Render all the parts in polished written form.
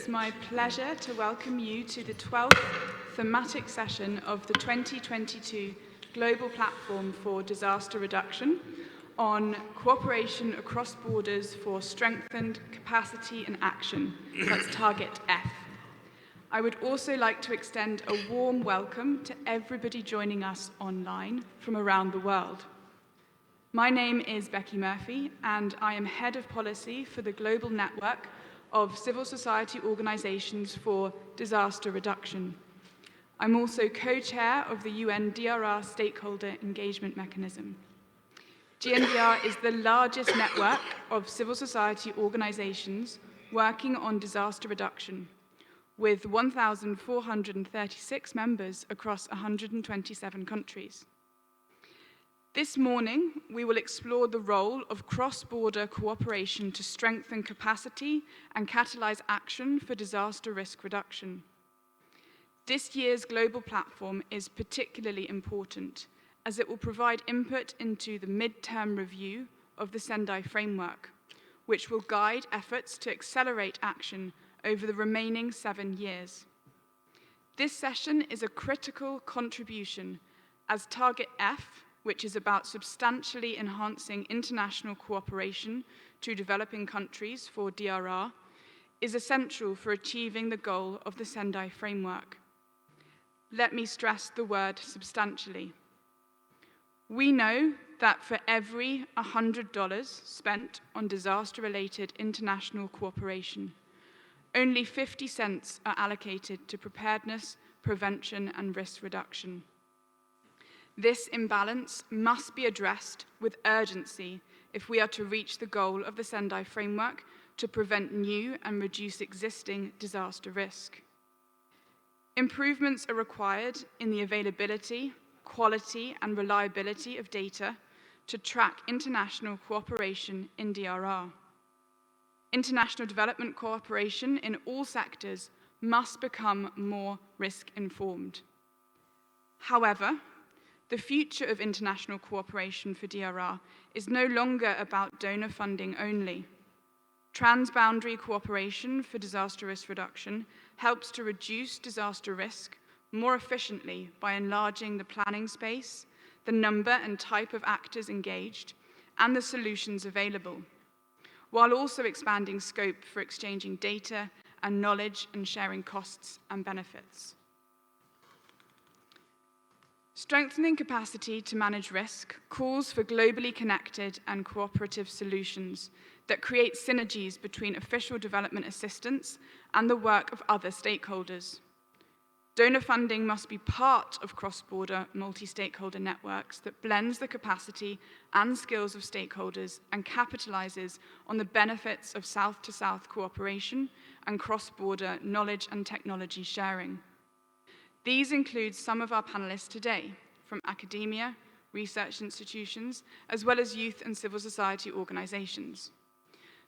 it's my pleasure to welcome you to the 12th thematic session of the 2022 Global Platform for Disaster Reduction on cooperation across borders for strengthened capacity and action. That's Target F. I would also like to extend a warm welcome to everybody joining us online from around the world. My name is Becky Murphy, and I am Head of Policy for the Global Network of Civil Society Organizations for Disaster Reduction. I'm also co-chair of the UN DRR Stakeholder Engagement Mechanism. GNDR is the largest network of civil society organizations working on disaster reduction, with 1,436 members across 127 countries. This morning, we will explore the role of cross-border cooperation to strengthen capacity and catalyze action for disaster risk reduction. This year's global platform is particularly important, as it will provide input into the mid-term review of the Sendai framework, which will guide efforts to accelerate action over the remaining 7 years. This session is a critical contribution as Target F, which is about substantially enhancing international cooperation to developing countries for DRR, is essential for achieving the goal of the Sendai framework. Let me stress the word substantially. We know that for every $100 spent on disaster-related international cooperation, only 50 cents are allocated to preparedness, prevention, and risk reduction. This imbalance must be addressed with urgency if we are to reach the goal of the Sendai framework to prevent new and reduce existing disaster risk. Improvements are required in the availability, quality, and reliability of data to track international cooperation in DRR. International development cooperation in all sectors must become more risk-informed. However, the future of international cooperation for DRR is no longer about donor funding only. Transboundary cooperation for disaster risk reduction helps to reduce disaster risk more efficiently by enlarging the planning space, the number and type of actors engaged, and the solutions available, while also expanding scope for exchanging data and knowledge and sharing costs and benefits. Strengthening capacity to manage risk calls for globally connected and cooperative solutions that create synergies between official development assistance and the work of other stakeholders. Donor funding must be part of cross-border multi-stakeholder networks that blends the capacity and skills of stakeholders and capitalizes on the benefits of South-to-South cooperation and cross-border knowledge and technology sharing. These include some of our panelists today, from academia, research institutions, as well as youth and civil society organizations.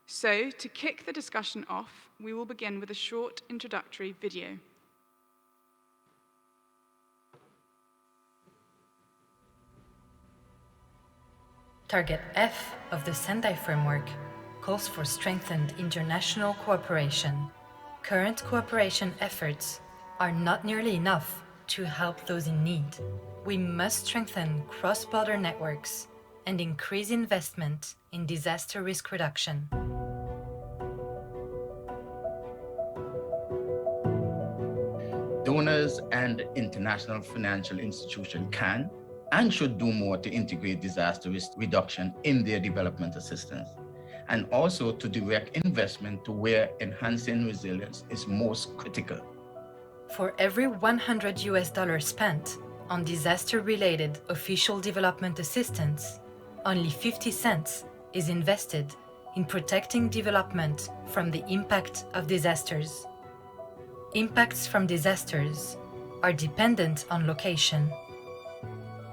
So, to kick the discussion off, we will begin with a short introductory video. Target F of the Sendai framework calls for strengthened international cooperation. Current cooperation efforts are not nearly enough to help those in need. We must strengthen cross-border networks and increase investment in disaster risk reduction. Donors and international financial institutions can and should do more to integrate disaster risk reduction in their development assistance, and also to direct investment to where enhancing resilience is most critical. For every $100 spent on disaster-related official development assistance, only 50 cents is invested in protecting development from the impact of disasters. Impacts from disasters are dependent on location.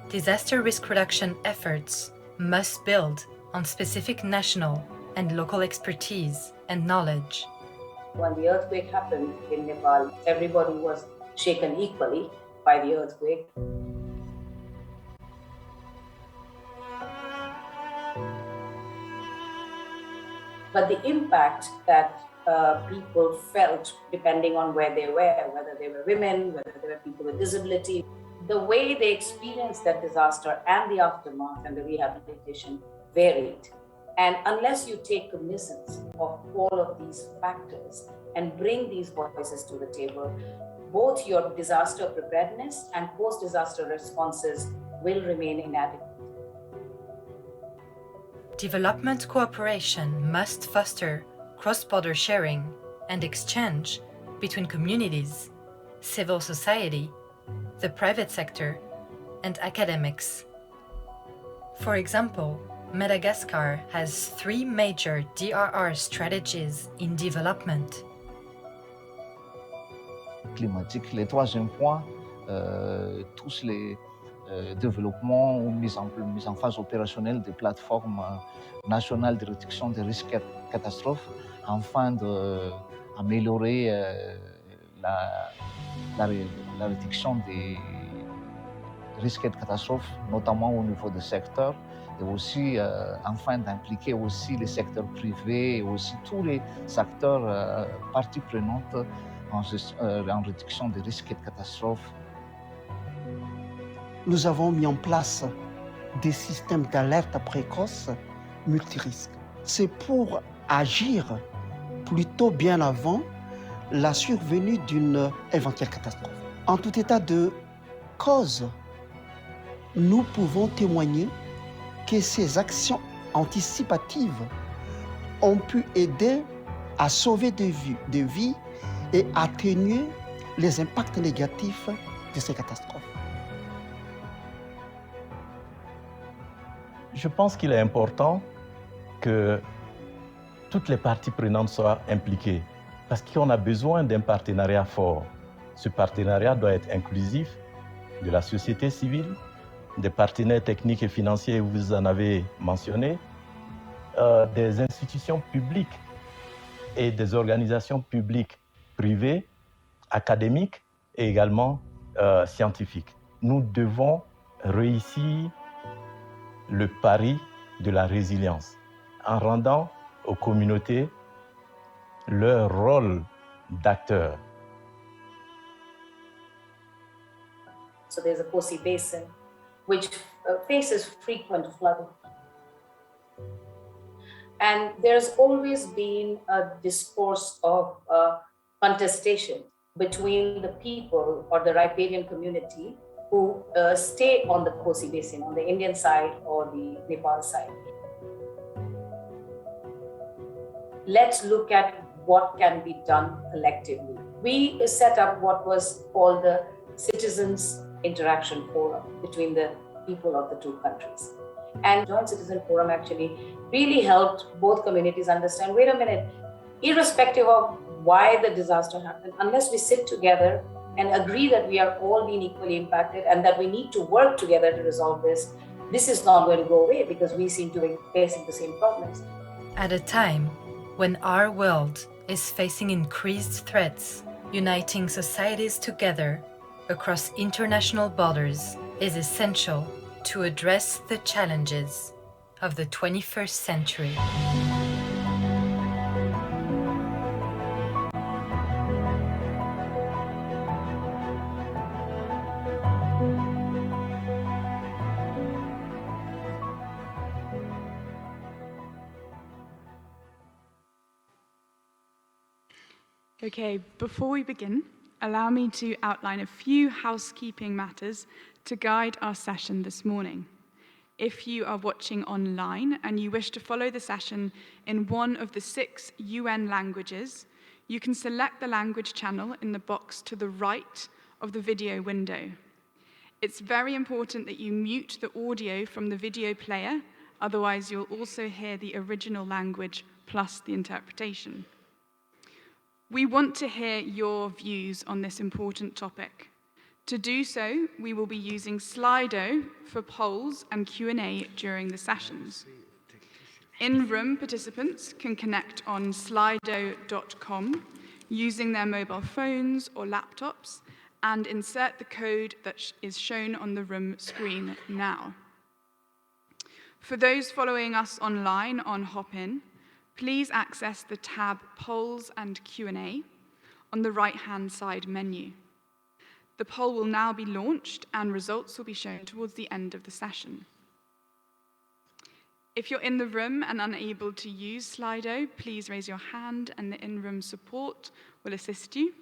Disaster risk reduction efforts must build on specific national and local expertise and knowledge. When the earthquake happened in Nepal, everybody was shaken equally by the earthquake. But the impact that people felt, depending on where they were, whether they were women, whether they were people with disability. The way they experienced that disaster and the aftermath and the rehabilitation varied. And unless you take cognizance of all of these factors and bring these voices to the table, both your disaster preparedness and post-disaster responses will remain inadequate. Development cooperation must foster cross-border sharing and exchange between communities, civil society, the private sector, and academics. For example, Madagascar has 3 major DRR strategies in development. Climatique. Le troisième point, tous les développements ou mise en phase opérationnelle des plateformes nationales de réduction des risques et catastrophes afin d'améliorer la réduction des risques et de catastrophes, notamment au niveau des secteurs, et aussi afin d'impliquer aussi les secteurs privés et aussi tous les acteurs parties prenantes en réduction des risques et de catastrophes. Nous avons mis en place des systèmes d'alerte précoce multirisques. C'est pour agir plutôt bien avant la survenue d'une éventuelle catastrophe. En tout état de cause, nous pouvons témoigner que ces actions anticipatives ont pu aider à sauver des vies et atténuer les impacts négatifs de ces catastrophes. Je pense qu'il est important que toutes les parties prenantes soient impliquées parce qu'on a besoin d'un partenariat fort. Ce partenariat doit être inclusif de la société civile, des partenaires techniques et financiers, vous en avez mentionné, des institutions publiques et des organisations publiques, privées, académiques et également scientifiques. Nous devons réussir le pari de la résilience en rendant aux communautés leur rôle d'acteur. So there's a Kosi Basin which faces frequent flooding. And there's always been a discourse of contestation between the people or the riparian community who stay on the Kosi Basin, on the Indian side or the Nepal side. Let's look at what can be done collectively. We set up what was called the Citizens Interaction Forum between the people of the two countries. And Joint Citizen Forum actually really helped both communities understand, wait a minute, irrespective of why the disaster happened, unless we sit together and agree that we are all being equally impacted and that we need to work together to resolve this, this is not going to go away because we seem to be facing the same problems. At a time when our world is facing increased threats, uniting societies together across international borders is essential to address the challenges of the 21st century. Okay, before we begin, allow me to outline a few housekeeping matters to guide our session this morning. If you are watching online and you wish to follow the session in one of the 6 UN languages, you can select the language channel in the box to the right of the video window. It's very important that you mute the audio from the video player, otherwise you'll also hear the original language plus the interpretation. We want to hear your views on this important topic. To do so, we will be using Slido for polls and Q&A during the sessions. In-room participants can connect on slido.com using their mobile phones or laptops and insert the code that is shown on the room screen now. For those following us online on Hopin, please access the tab Polls and Q&A on the right-hand side menu. The poll will now be launched and results will be shown towards the end of the session. If you're in the room and unable to use Slido, please raise your hand and the in-room support will assist you.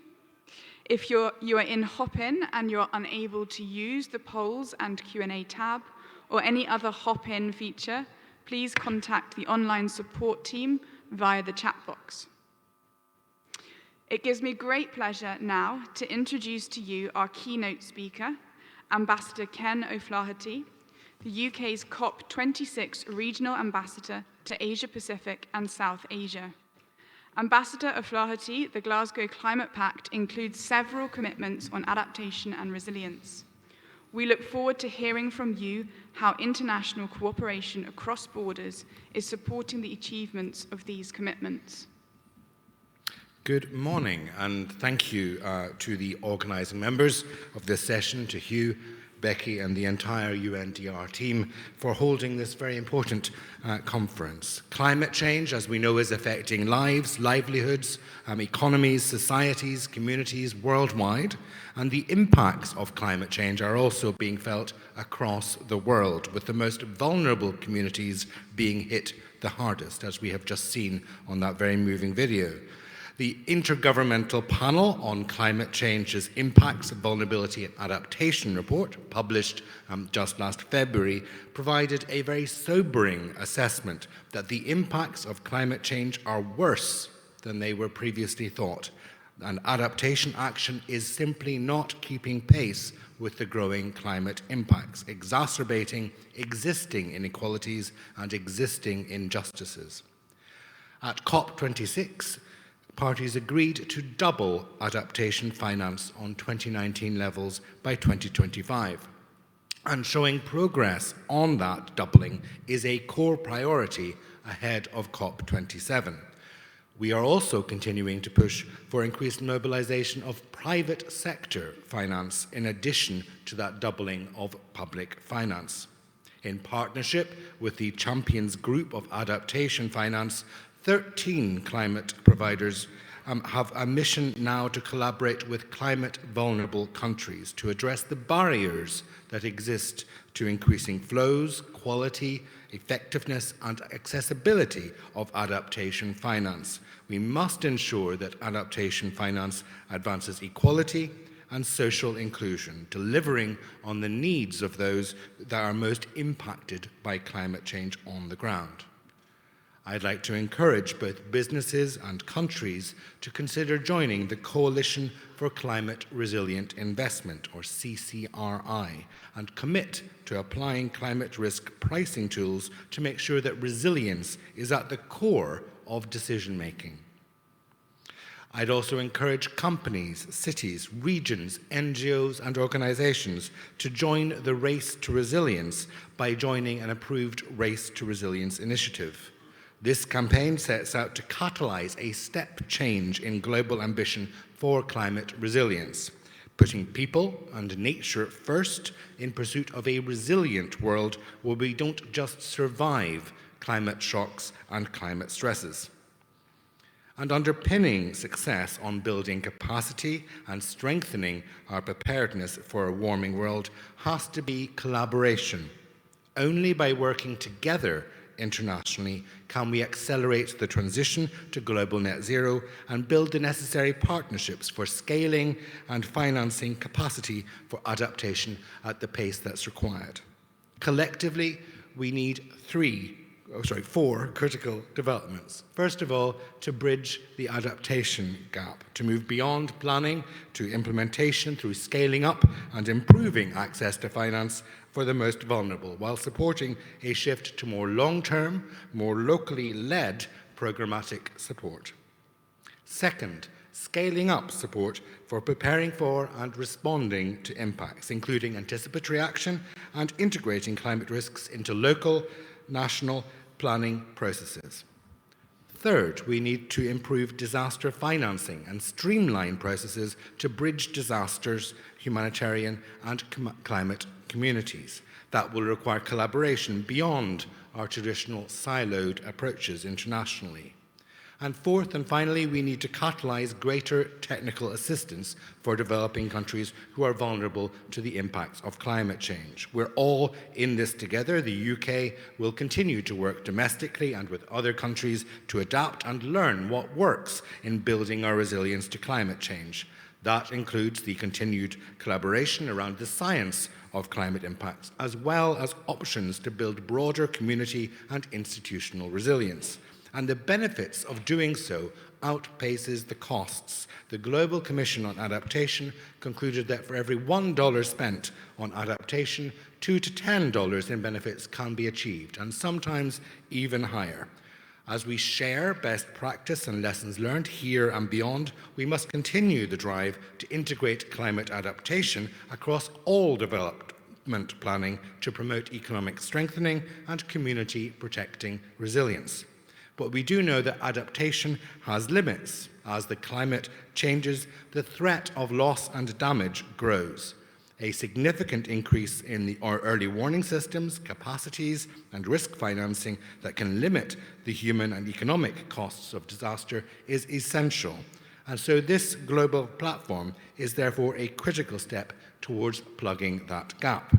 If you are in Hopin and you're unable to use the polls and Q&A tab or any other Hopin feature, please contact the online support team via the chat box. It gives me great pleasure now to introduce to you our keynote speaker, Ambassador Ken O'Flaherty, the UK's COP26 Regional Ambassador to Asia Pacific and South Asia. Ambassador O'Flaherty, the Glasgow Climate Pact includes several commitments on adaptation and resilience. We look forward to hearing from you how international cooperation across borders is supporting the achievements of these commitments. Good morning, and thank you to the organising members of this session, to Hugh, Becky, and the entire UNDR team for holding this very important conference. Climate change, as we know, is affecting lives, livelihoods, economies, societies, communities worldwide, and the impacts of climate change are also being felt across the world, with the most vulnerable communities being hit the hardest, as we have just seen on that very moving video. The Intergovernmental Panel on Climate Change's Impacts, Vulnerability and Adaptation report, published just last February, provided a very sobering assessment that the impacts of climate change are worse than they were previously thought, and adaptation action is simply not keeping pace with the growing climate impacts, exacerbating existing inequalities and existing injustices. At COP26, parties agreed to double adaptation finance on 2019 levels by 2025. And showing progress on that doubling is a core priority ahead of COP27. We are also continuing to push for increased mobilization of private sector finance in addition to that doubling of public finance. In partnership with the Champions Group of Adaptation Finance, 13 climate providers have a mission now to collaborate with climate vulnerable countries to address the barriers that exist to increasing flows, quality, effectiveness and accessibility of adaptation finance. We must ensure that adaptation finance advances equality and social inclusion, delivering on the needs of those that are most impacted by climate change on the ground. I'd like to encourage both businesses and countries to consider joining the Coalition for Climate Resilient Investment, or CCRI, and commit to applying climate risk pricing tools to make sure that resilience is at the core of decision-making. I'd also encourage companies, cities, regions, NGOs and organisations to join the Race to Resilience by joining an approved Race to Resilience initiative. This campaign sets out to catalyse a step change in global ambition for climate resilience, putting people and nature first in pursuit of a resilient world where we don't just survive climate shocks and climate stresses. And underpinning success on building capacity and strengthening our preparedness for a warming world has to be collaboration. Only by working together internationally can we accelerate the transition to global net zero and build the necessary partnerships for scaling and financing capacity for adaptation at the pace that's required. Collectively, we need four critical developments. First of all, to bridge the adaptation gap, to move beyond planning to implementation through scaling up and improving access to finance for the most vulnerable, while supporting a shift to more long-term, more locally led programmatic support. Second, scaling up support for preparing for and responding to impacts, including anticipatory action and integrating climate risks into local, national planning processes. Third, we need to improve disaster financing and streamline processes to bridge disasters, humanitarian and climate communities. That will require collaboration beyond our traditional siloed approaches internationally. And fourth and finally, we need to catalyse greater technical assistance for developing countries who are vulnerable to the impacts of climate change. We're all in this together. The UK will continue to work domestically and with other countries to adapt and learn what works in building our resilience to climate change. That includes the continued collaboration around the science of climate impacts, as well as options to build broader community and institutional resilience. And the benefits of doing so outpaces the costs. The Global Commission on Adaptation concluded that for every $1 spent on adaptation, $2 to $10 in benefits can be achieved, and sometimes even higher. As we share best practice and lessons learned here and beyond, we must continue the drive to integrate climate adaptation across all development planning to promote economic strengthening and community protecting resilience. But we do know that adaptation has limits. As the climate changes, the threat of loss and damage grows. A significant increase in our early warning systems, capacities, and risk financing that can limit the human and economic costs of disaster is essential. And so this global platform is therefore a critical step towards plugging that gap.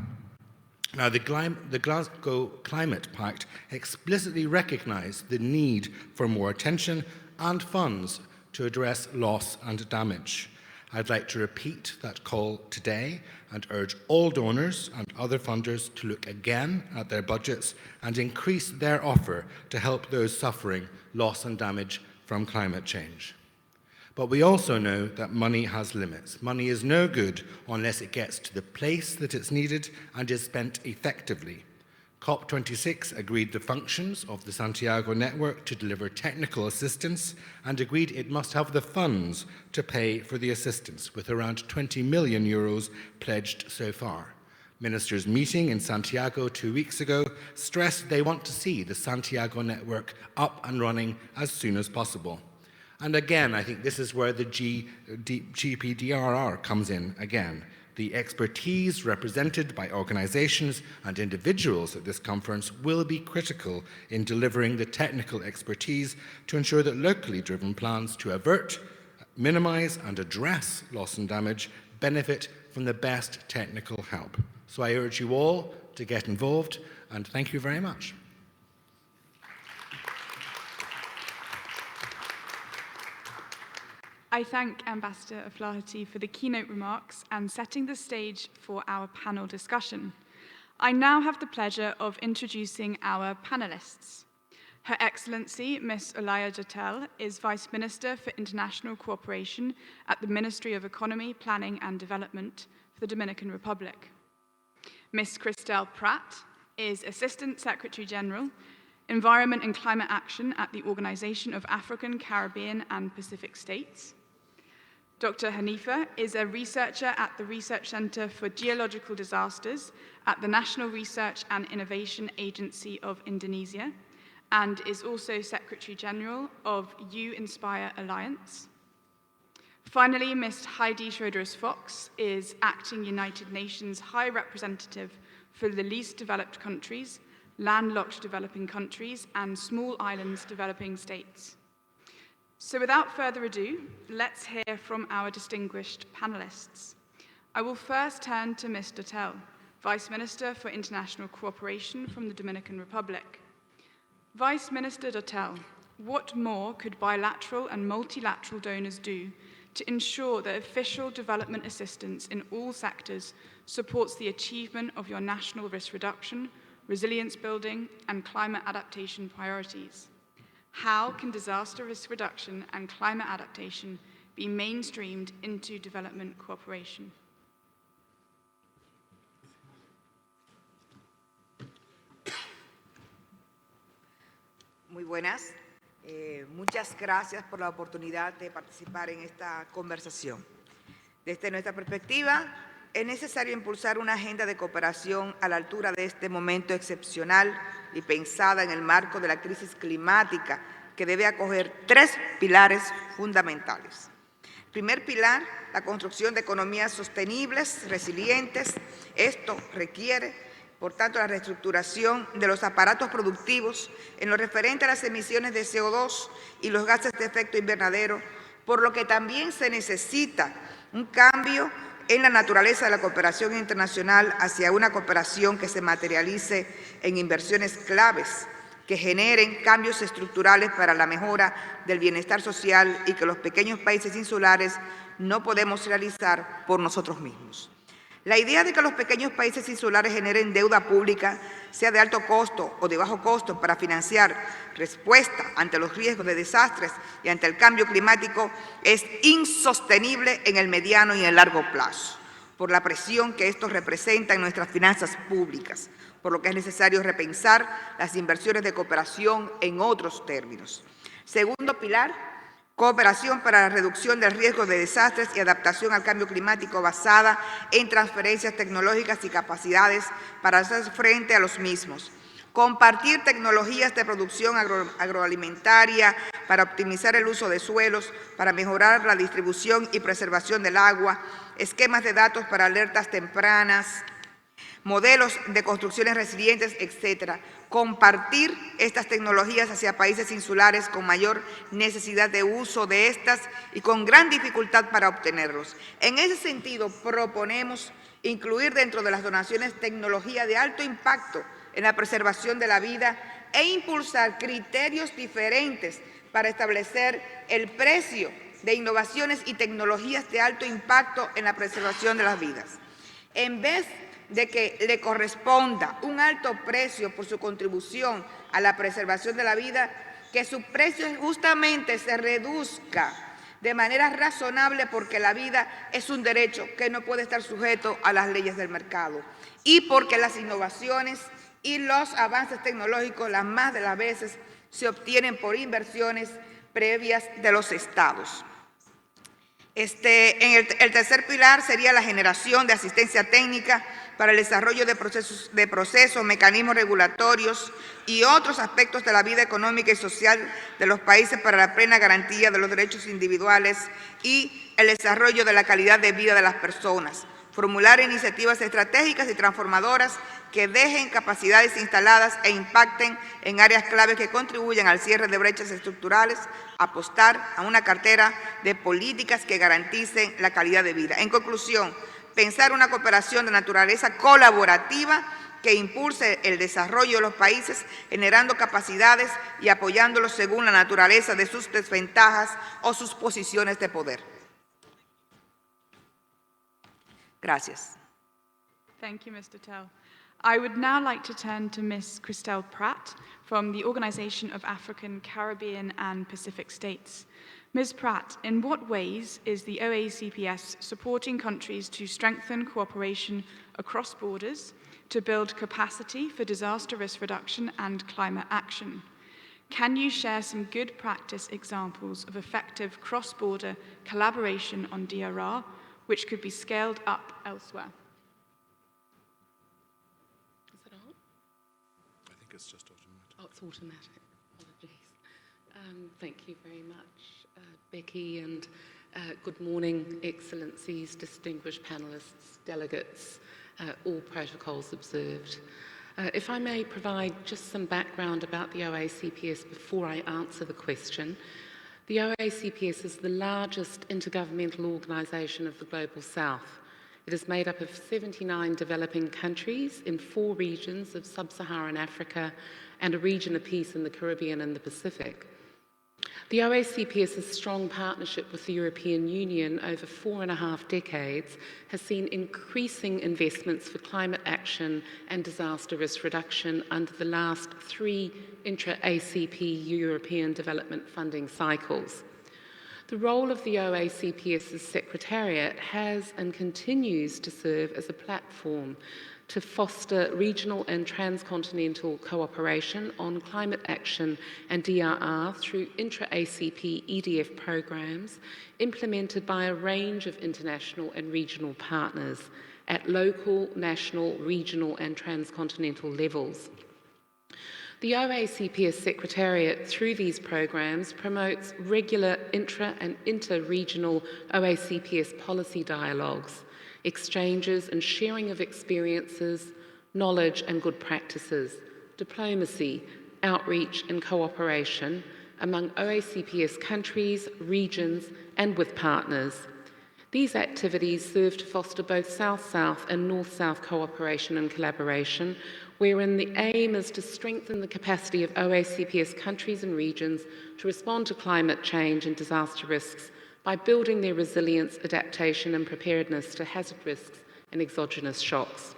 Now, the Glasgow Climate Pact explicitly recognised the need for more attention and funds to address loss and damage. I'd like to repeat that call today and urge all donors and other funders to look again at their budgets and increase their offer to help those suffering loss and damage from climate change. But we also know that money has limits. Money is no good unless it gets to the place that it's needed and is spent effectively. COP26 agreed the functions of the Santiago network to deliver technical assistance and agreed it must have the funds to pay for the assistance, with around 20 million euros pledged so far. Ministers meeting in Santiago 2 weeks ago stressed they want to see the Santiago network up and running as soon as possible. And again, I think this is where the GPDRR comes in again. The expertise represented by organizations and individuals at this conference will be critical in delivering the technical expertise to ensure that locally driven plans to avert, minimize, and address loss and damage benefit from the best technical help. So I urge you all to get involved, and thank you very much. I thank Ambassador O'Flaherty for the keynote remarks and setting the stage for our panel discussion. I now have the pleasure of introducing our panelists. Her Excellency, Ms. Olaya Dotel, is Vice Minister for International Cooperation at the Ministry of Economy, Planning and Development for the Dominican Republic. Ms. Christelle Pratt is Assistant Secretary General, Environment and Climate Action at the Organization of African, Caribbean and Pacific States. Dr. Hanifa is a researcher at the Research Center for Geological Disasters at the National Research and Innovation Agency of Indonesia and is also Secretary General of U-Inspire Alliance. Finally, Ms. Heidi Schroederus-Fox is Acting United Nations High Representative for the Least Developed Countries, Landlocked Developing Countries, and Small Islands Developing States. So without further ado, let's hear from our distinguished panelists. I will first turn to Ms. Dotel, Vice Minister for International Cooperation from the Dominican Republic. Vice Minister Dotel, what more could bilateral and multilateral donors do to ensure that official development assistance in all sectors supports the achievement of your national risk reduction, resilience building, and climate adaptation priorities? How can disaster risk reduction and climate adaptation be mainstreamed into development cooperation? Muy buenas. Muchas gracias por la oportunidad de participar en esta conversación. Desde nuestra perspectiva, es necesario impulsar una agenda de cooperación a la altura de este momento excepcional y pensada en el marco de la crisis climática que debe acoger 3 pilares fundamentales. El primer pilar, la construcción de economías sostenibles, resilientes. Esto requiere Por tanto, la reestructuración de los aparatos productivos en lo referente a las emisiones de CO2 y los gases de efecto invernadero, por lo que también se necesita un cambio en la naturaleza de la cooperación internacional hacia una cooperación que se materialice en inversiones claves, que generen cambios estructurales para la mejora del bienestar social y que los pequeños países insulares no podemos realizar por nosotros mismos. La idea de que los pequeños países insulares generen deuda pública, sea de alto costo o de bajo costo, para financiar respuesta ante los riesgos de desastres y ante el cambio climático, es insostenible en el mediano y en el largo plazo, por la presión que esto representa en nuestras finanzas públicas, por lo que es necesario repensar las inversiones de cooperación en otros términos. Segundo pilar, cooperación para la reducción del riesgo de desastres y adaptación al cambio climático basada en transferencias tecnológicas y capacidades para hacer frente a los mismos. Compartir tecnologías de producción agroalimentaria para optimizar el uso de suelos, para mejorar la distribución y preservación del agua, esquemas de datos para alertas tempranas, modelos de construcciones resilientes, etc. Compartir estas tecnologías hacia países insulares con mayor necesidad de uso de estas y con gran dificultad para obtenerlos. En ese sentido, proponemos incluir dentro de las donaciones tecnología de alto impacto en la preservación de la vida e impulsar criterios diferentes para establecer el precio de innovaciones y tecnologías de alto impacto en la preservación de las vidas. En vez de que le corresponda un alto precio por su contribución a la preservación de la vida, que su precio justamente se reduzca de manera razonable, porque la vida es un derecho que no puede estar sujeto a las leyes del mercado y porque las innovaciones y los avances tecnológicos las más de las veces se obtienen por inversiones previas de los estados. El tercer pilar sería la generación de asistencia técnica para el desarrollo de procesos, mecanismos regulatorios y otros aspectos de la vida económica y social de los países para la plena garantía de los derechos individuales y el desarrollo de la calidad de vida de las personas. Formular iniciativas estratégicas y transformadoras que dejen capacidades instaladas e impacten en áreas claves que contribuyan al cierre de brechas estructurales, apostar a una cartera de políticas que garanticen la calidad de vida. En conclusión, pensar una cooperación de naturaleza colaborativa que impulse el desarrollo de los países, generando capacidades y apoyándolos según la naturaleza de sus desventajas o sus posiciones de poder. Gracias. Thank you, Mr. Tell. I would now like to turn to Ms. Christelle Pratt from the Organization of African, Caribbean and Pacific States. Ms. Pratt, in what ways is the OACPS supporting countries to strengthen cooperation across borders to build capacity for disaster risk reduction and climate action? Can you share some good practice examples of effective cross-border collaboration on DRR, which could be scaled up elsewhere? Is it on? I think it's just automatic. Oh, it's automatic. Apologies. Thank you very much, Becky, and good morning, Excellencies, distinguished panelists, delegates, all protocols observed. If I may provide just some background about the OACPS before I answer the question. The OACPS is the largest intergovernmental organisation of the Global South. It is made up of 79 developing countries in 4 regions of sub-Saharan Africa and a region apiece in the Caribbean and the Pacific. The OACPS's strong partnership with the European Union over 4.5 decades has seen increasing investments for climate action and disaster risk reduction under the last 3 intra-ACP European development funding cycles. The role of the OACPS's Secretariat has and continues to serve as a platform to foster regional and transcontinental cooperation on climate action and DRR through intra-ACP EDF programs implemented by a range of international and regional partners at local, national, regional and transcontinental levels. The OACPS Secretariat, through these programs, promotes regular intra- and inter-regional OACPS policy dialogues, exchanges and sharing of experiences, knowledge and good practices, diplomacy, outreach and cooperation among OACPS countries, regions and with partners. These activities serve to foster both South-South and North-South cooperation and collaboration, wherein the aim is to strengthen the capacity of OACPS countries and regions to respond to climate change and disaster risks by building their resilience, adaptation and preparedness to hazard risks and exogenous shocks.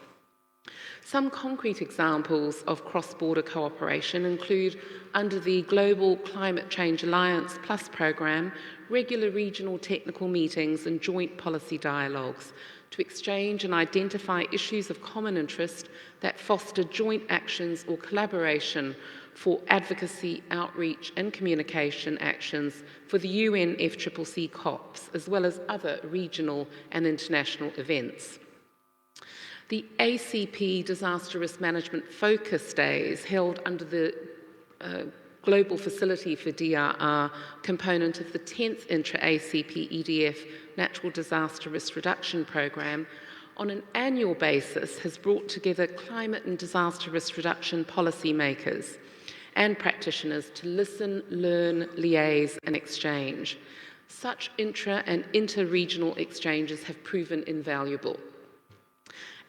Some concrete examples of cross-border cooperation include, under the Global Climate Change Alliance Plus programme, regular regional technical meetings and joint policy dialogues to exchange and identify issues of common interest that foster joint actions or collaboration for advocacy, outreach and communication actions for the UNFCCC COPs, as well as other regional and international events. The ACP Disaster Risk Management Focus Days, held under the Global Facility for DRR component of the 10th Intra-ACP EDF Natural Disaster Risk Reduction Programme, on an annual basis has brought together climate and disaster risk reduction policymakers and practitioners to listen, learn, liaise and exchange. Such intra and inter-regional exchanges have proven invaluable.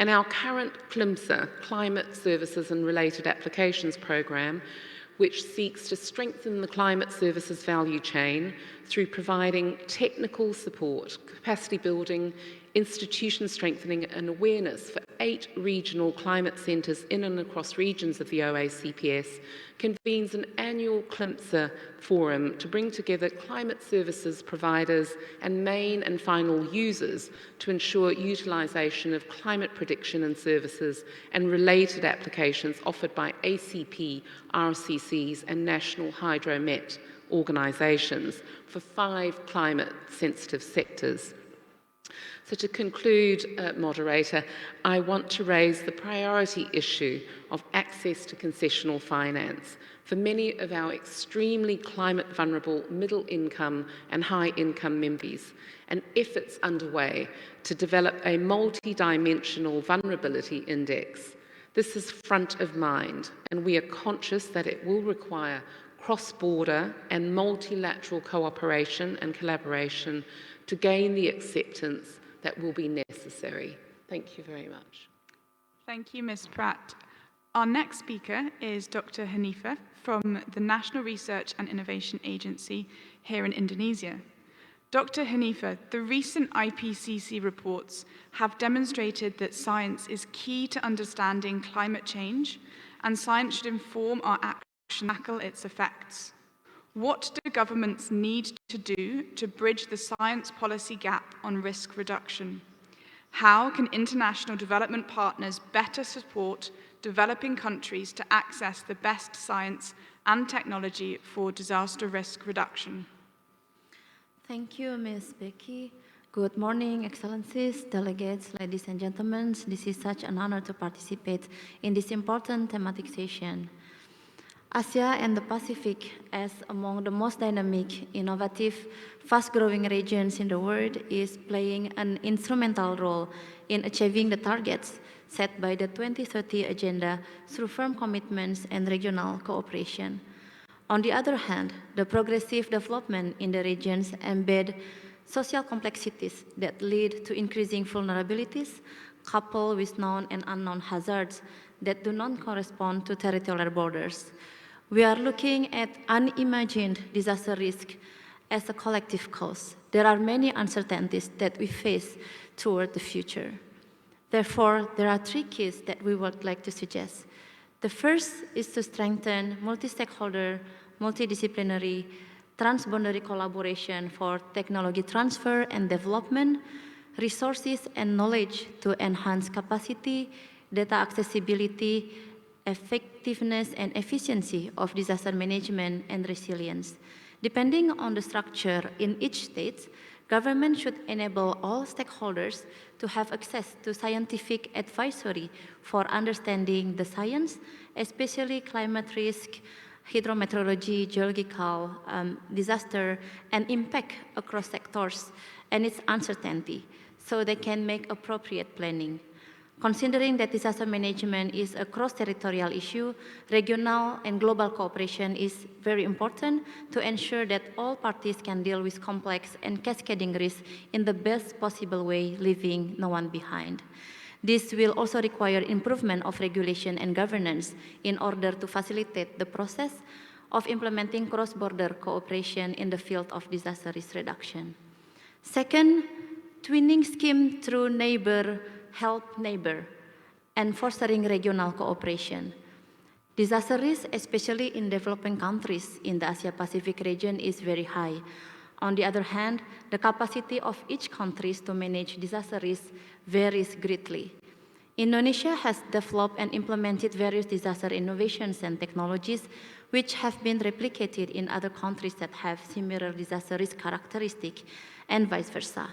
And our current CLIMSA, Climate Services and Related Applications Programme, which seeks to strengthen the climate services value chain through providing technical support, capacity building, institution strengthening and awareness for 8 regional climate centres in and across regions of the OACPS, convenes an annual CLIMSA forum to bring together climate services providers and main and final users to ensure utilisation of climate prediction and services and related applications offered by ACP, RCCs and National Hydromet organisations for 5 climate-sensitive sectors. So to conclude, moderator, I want to raise the priority issue of access to concessional finance for many of our extremely climate vulnerable middle income and high income members, and efforts underway to develop a multi-dimensional vulnerability index. This is front of mind, and we are conscious that it will require cross-border and multilateral cooperation and collaboration to gain the acceptance that will be necessary. Thank you very much. Thank you, Ms. Pratt. Our next speaker is Dr. Hanifa from the National Research and Innovation Agency here in Indonesia. Dr. Hanifa, the recent IPCC reports have demonstrated that science is key to understanding climate change, and science should inform our action to tackle its effects. What do governments need to do to bridge the science policy gap on risk reduction? How can international development partners better support developing countries to access the best science and technology for disaster risk reduction? Thank you, Ms. Becky. Good morning, Excellencies, delegates, ladies and gentlemen. This is such an honor to participate in this important thematic session. Asia and the Pacific, as among the most dynamic, innovative, fast-growing regions in the world, is playing an instrumental role in achieving the targets set by the 2030 Agenda through firm commitments and regional cooperation. On the other hand, the progressive development in the regions embed social complexities that lead to increasing vulnerabilities, coupled with known and unknown hazards that do not correspond to territorial borders. We are looking at unimagined disaster risk as a collective cause. There are many uncertainties that we face toward the future. Therefore, there are 3 keys that we would like to suggest. The first is to strengthen multi-stakeholder, multidisciplinary, transboundary collaboration for technology transfer and development, resources and knowledge to enhance capacity, data accessibility, effectiveness and efficiency of disaster management and resilience. Depending on the structure in each state, government should enable all stakeholders to have access to scientific advisory for understanding the science, especially climate risk, hydrometeorology, geological disaster, and impact across sectors and its uncertainty, so they can make appropriate planning. Considering that disaster management is a cross-territorial issue, regional and global cooperation is very important to ensure that all parties can deal with complex and cascading risks in the best possible way, leaving no one behind. This will also require improvement of regulation and governance in order to facilitate the process of implementing cross-border cooperation in the field of disaster risk reduction. Second, twinning scheme through neighbor help neighbor and fostering regional cooperation. Disaster risk, especially in developing countries in the Asia-Pacific region, is very high. On the other hand, the capacity of each country to manage disaster risk varies greatly. Indonesia has developed and implemented various disaster innovations and technologies which have been replicated in other countries that have similar disaster risk characteristics and vice versa.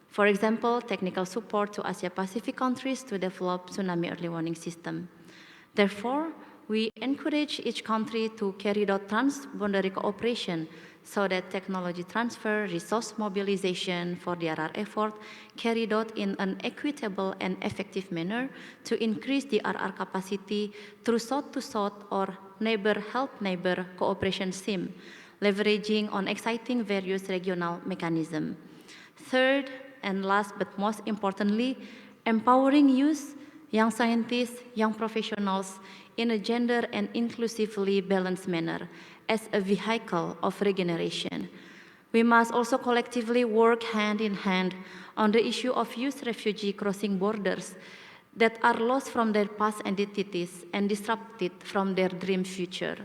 For example, technical support to Asia-Pacific countries to develop tsunami early warning system. Therefore, we encourage each country to carry out trans-boundary cooperation so that technology transfer, resource mobilization for DRR effort carried out in an equitable and effective manner to increase DRR capacity through South-to-South or neighbor-help-neighbor cooperation scheme, leveraging on exciting various regional mechanisms. Third, and last but most importantly, empowering youth, young scientists, young professionals in a gender and inclusively balanced manner as a vehicle of regeneration. We must also collectively work hand in hand on the issue of youth refugees crossing borders that are lost from their past identities and disrupted from their dream future.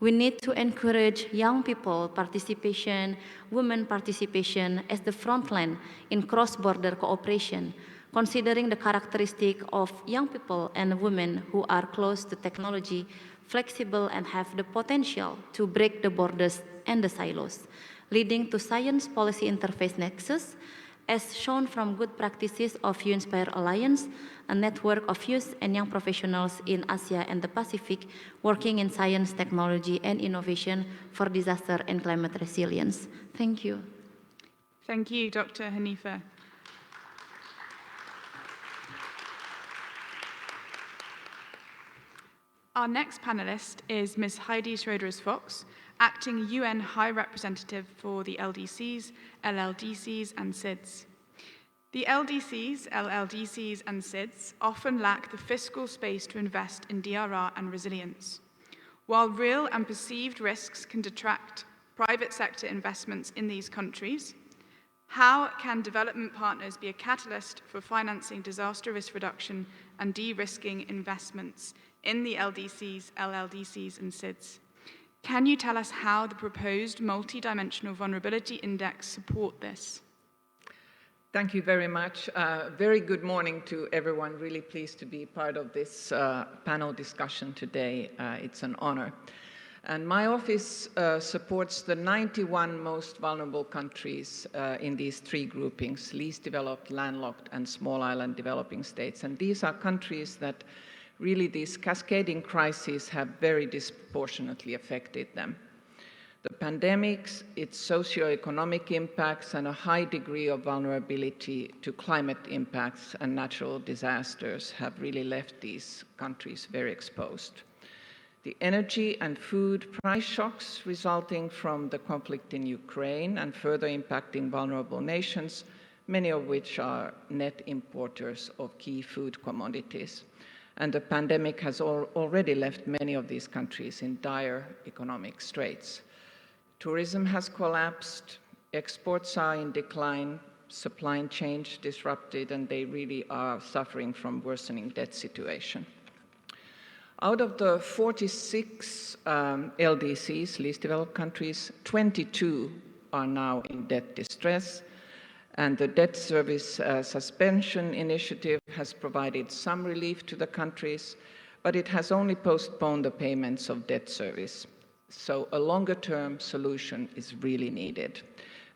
We need to encourage young people participation, women participation as the front line in cross-border cooperation, considering the characteristic of young people and women who are close to technology, flexible and have the potential to break the borders and the silos, leading to science policy interface nexus, as shown from good practices of U-Inspire Alliance, a network of youth and young professionals in Asia and the Pacific working in science, technology, and innovation for disaster and climate resilience. Thank you. Thank you, Dr. Hanifa. Our next panelist is Ms. Heidi Schroederis-Fox, Acting UN High Representative for the LDCs, LLDCs, and SIDS. The LDCs, LLDCs, and SIDS often lack the fiscal space to invest in DRR and resilience. While real and perceived risks can detract private sector investments in these countries, how can development partners be a catalyst for financing disaster risk reduction and de-risking investments in the LDCs, LLDCs, and SIDS? Can you tell us how the proposed multi-dimensional vulnerability index support this? Thank you very much. Very good morning to everyone. Really pleased to be part of this panel discussion today. It's an honor. And my office supports the 91 most vulnerable countries in these three groupings: least developed, landlocked, and small island developing states. And these are countries that really these cascading crises have very disproportionately affected them. The pandemics, its socioeconomic impacts, and a high degree of vulnerability to climate impacts and natural disasters have really left these countries very exposed. The energy and food price shocks resulting from the conflict in Ukraine and further impacting vulnerable nations, many of which are net importers of key food commodities. And the pandemic has already left many of these countries in dire economic straits. Tourism has collapsed, exports are in decline, supply chain disrupted, and they really are suffering from worsening debt situation. Out of the 46 LDCs, least developed countries, 22 are now in debt distress, and the debt service suspension initiative has provided some relief to the countries, but it has only postponed the payments of debt service. So a longer-term solution is really needed,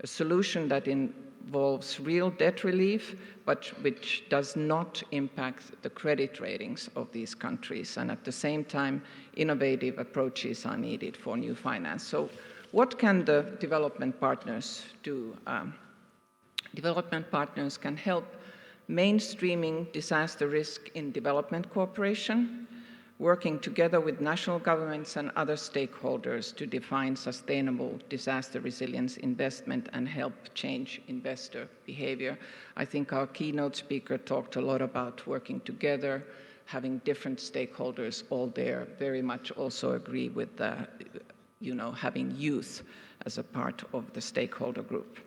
a solution that involves real debt relief, but which does not impact the credit ratings of these countries. And at the same time, innovative approaches are needed for new finance. So what can the development partners do? Development partners can help mainstreaming disaster risk in development cooperation, working together with national governments and other stakeholders to define sustainable disaster resilience investment and help change investor behavior. I think our keynote speaker talked a lot about working together, having different stakeholders all there. Very much also agree with having youth as a part of the stakeholder group.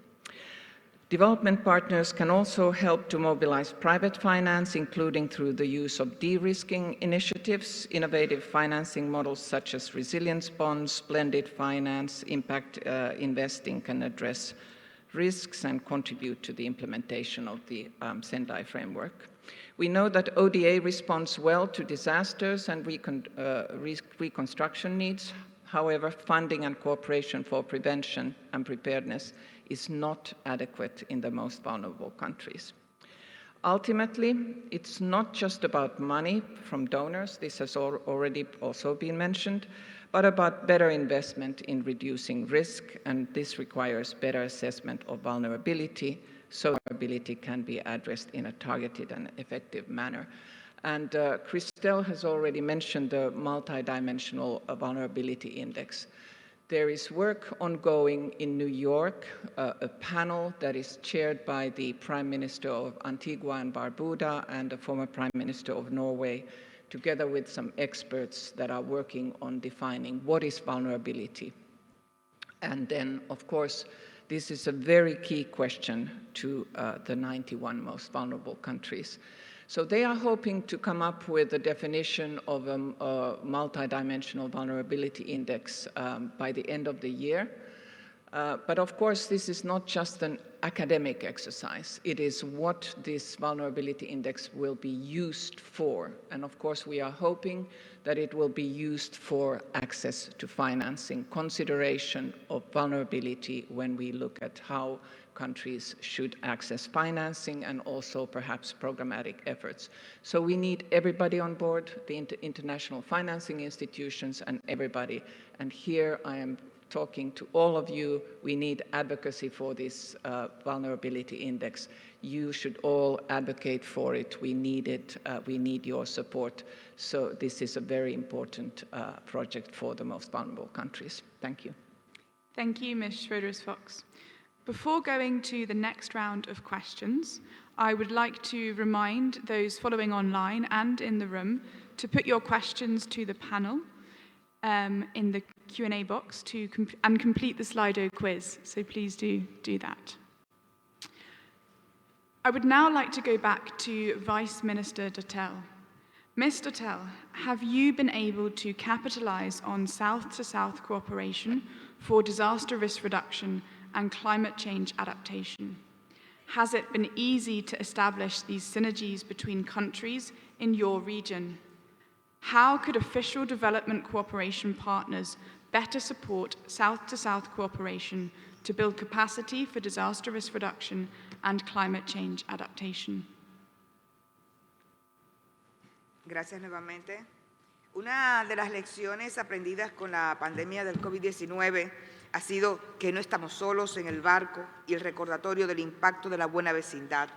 Development partners can also help to mobilize private finance, including through the use of de-risking initiatives, innovative financing models such as resilience bonds, blended finance, impact investing can address risks and contribute to the implementation of the Sendai framework. We know that ODA responds well to disasters and reconstruction needs. However, funding and cooperation for prevention and preparedness is not adequate in the most vulnerable countries. Ultimately, it's not just about money from donors, this has already also been mentioned, but about better investment in reducing risk, and this requires better assessment of vulnerability, so vulnerability can be addressed in a targeted and effective manner. And Christelle has already mentioned the multidimensional vulnerability index. There is work ongoing in New York, a panel that is chaired by the Prime Minister of Antigua and Barbuda and the former Prime Minister of Norway, together with some experts that are working on defining what is vulnerability. And then, of course, this is a very key question to the 91 most vulnerable countries. So they are hoping to come up with a definition of a multidimensional vulnerability index by the end of the year. But of course, this is not just an academic exercise. It is what this vulnerability index will be used for. And of course, we are hoping that it will be used for access to financing, consideration of vulnerability when we look at how countries should access financing and also perhaps programmatic efforts. So we need everybody on board, the international financing institutions and everybody. And here I am talking to all of you. We need advocacy for this vulnerability index. You should all advocate for it. We need it. We need your support. So this is a very important project for the most vulnerable countries. Thank you. Thank you, Ms. Schroederis-Fox. Before going to the next round of questions, I would like to remind those following online and in the room to put your questions to the panel in the Q&A box and complete the Slido quiz. So please do that. I would now like to go back to Vice Minister Dotel. Ms. Dotel, have you been able to capitalize on South-to-South cooperation for disaster risk reduction and climate change adaptation? Has it been easy to establish these synergies between countries in your region? How could official development cooperation partners better support South-to-South cooperation to build capacity for disaster risk reduction and climate change adaptation? Gracias nuevamente. Una de las lecciones aprendidas con la pandemia del COVID-19 ha sido que no estamos solos en el barco y el recordatorio del impacto de la buena vecindad,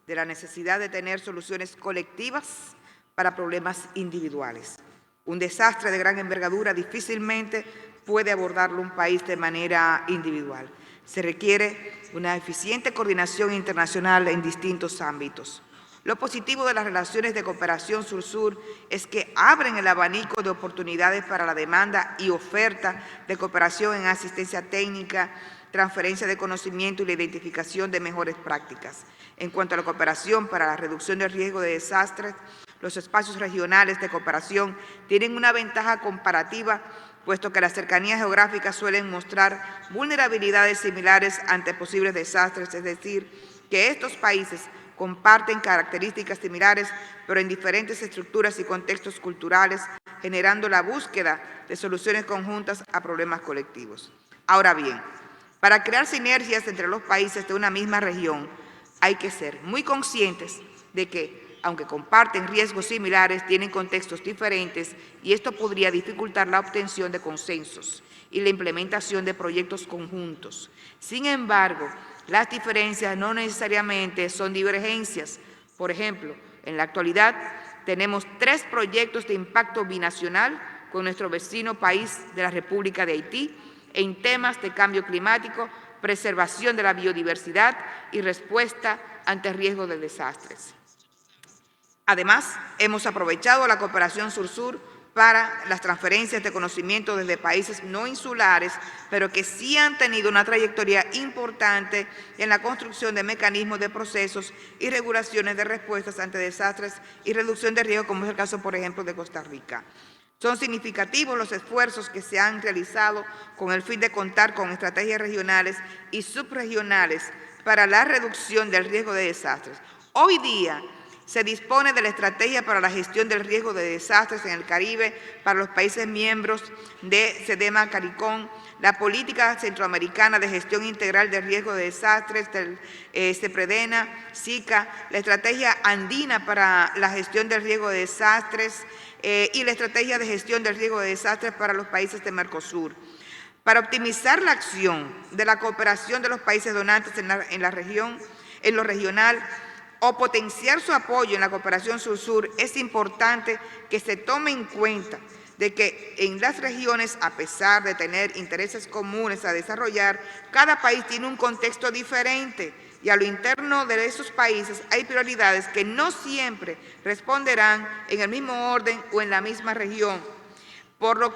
de la necesidad de tener soluciones colectivas para problemas individuales. Un desastre de gran envergadura difícilmente puede abordarlo un país de manera individual. Se requiere una eficiente coordinación internacional en distintos ámbitos. Lo positivo de las relaciones de cooperación sur-sur es que abren el abanico de oportunidades para la demanda y oferta de cooperación en asistencia técnica, transferencia de conocimiento y la identificación de mejores prácticas. En cuanto a la cooperación para la reducción del riesgo de desastres, los espacios regionales de cooperación tienen una ventaja comparativa, puesto que las cercanías geográficas suelen mostrar vulnerabilidades similares ante posibles desastres, es decir, que estos países comparten características similares, pero en diferentes estructuras y contextos culturales, generando la búsqueda de soluciones conjuntas a problemas colectivos. Ahora bien, para crear sinergias entre los países de una misma región, hay que ser muy conscientes de que, aunque comparten riesgos similares, tienen contextos diferentes y esto podría dificultar la obtención de consensos y la implementación de proyectos conjuntos. Sin embargo, las diferencias no necesariamente son divergencias, Por ejemplo, en la actualidad tenemos 3 proyectos de impacto binacional con nuestro vecino país de la República de Haití en temas de cambio climático, preservación de la biodiversidad y respuesta ante riesgo de desastres. Además, hemos aprovechado la cooperación sur-sur para las transferencias de conocimiento desde países no insulares, pero que sí han tenido una trayectoria importante en la construcción de mecanismos de procesos y regulaciones de respuestas ante desastres y reducción de riesgo, como es el caso, por ejemplo, de Costa Rica. Son significativos los esfuerzos que se han realizado con el fin de contar con estrategias regionales y subregionales para la reducción del riesgo de desastres. Hoy día se dispone de la estrategia para la gestión del riesgo de desastres en el Caribe para los países miembros de SEDEMA CARICOM, la política centroamericana de gestión integral de riesgo de desastres del CEPREDENA, SICA, la estrategia andina para la gestión del riesgo de desastres y la estrategia de gestión del riesgo de desastres para los países de Mercosur. Para optimizar la acción de la cooperación de los países donantes en la región, en lo regional, o potenciar su apoyo en la cooperación sur-sur, es importante que se tome en cuenta de que en las regiones, a pesar de tener intereses comunes a desarrollar, cada país tiene un contexto diferente y a lo interno de esos países hay prioridades que no siempre responderán en el mismo orden o en la misma región. Por lo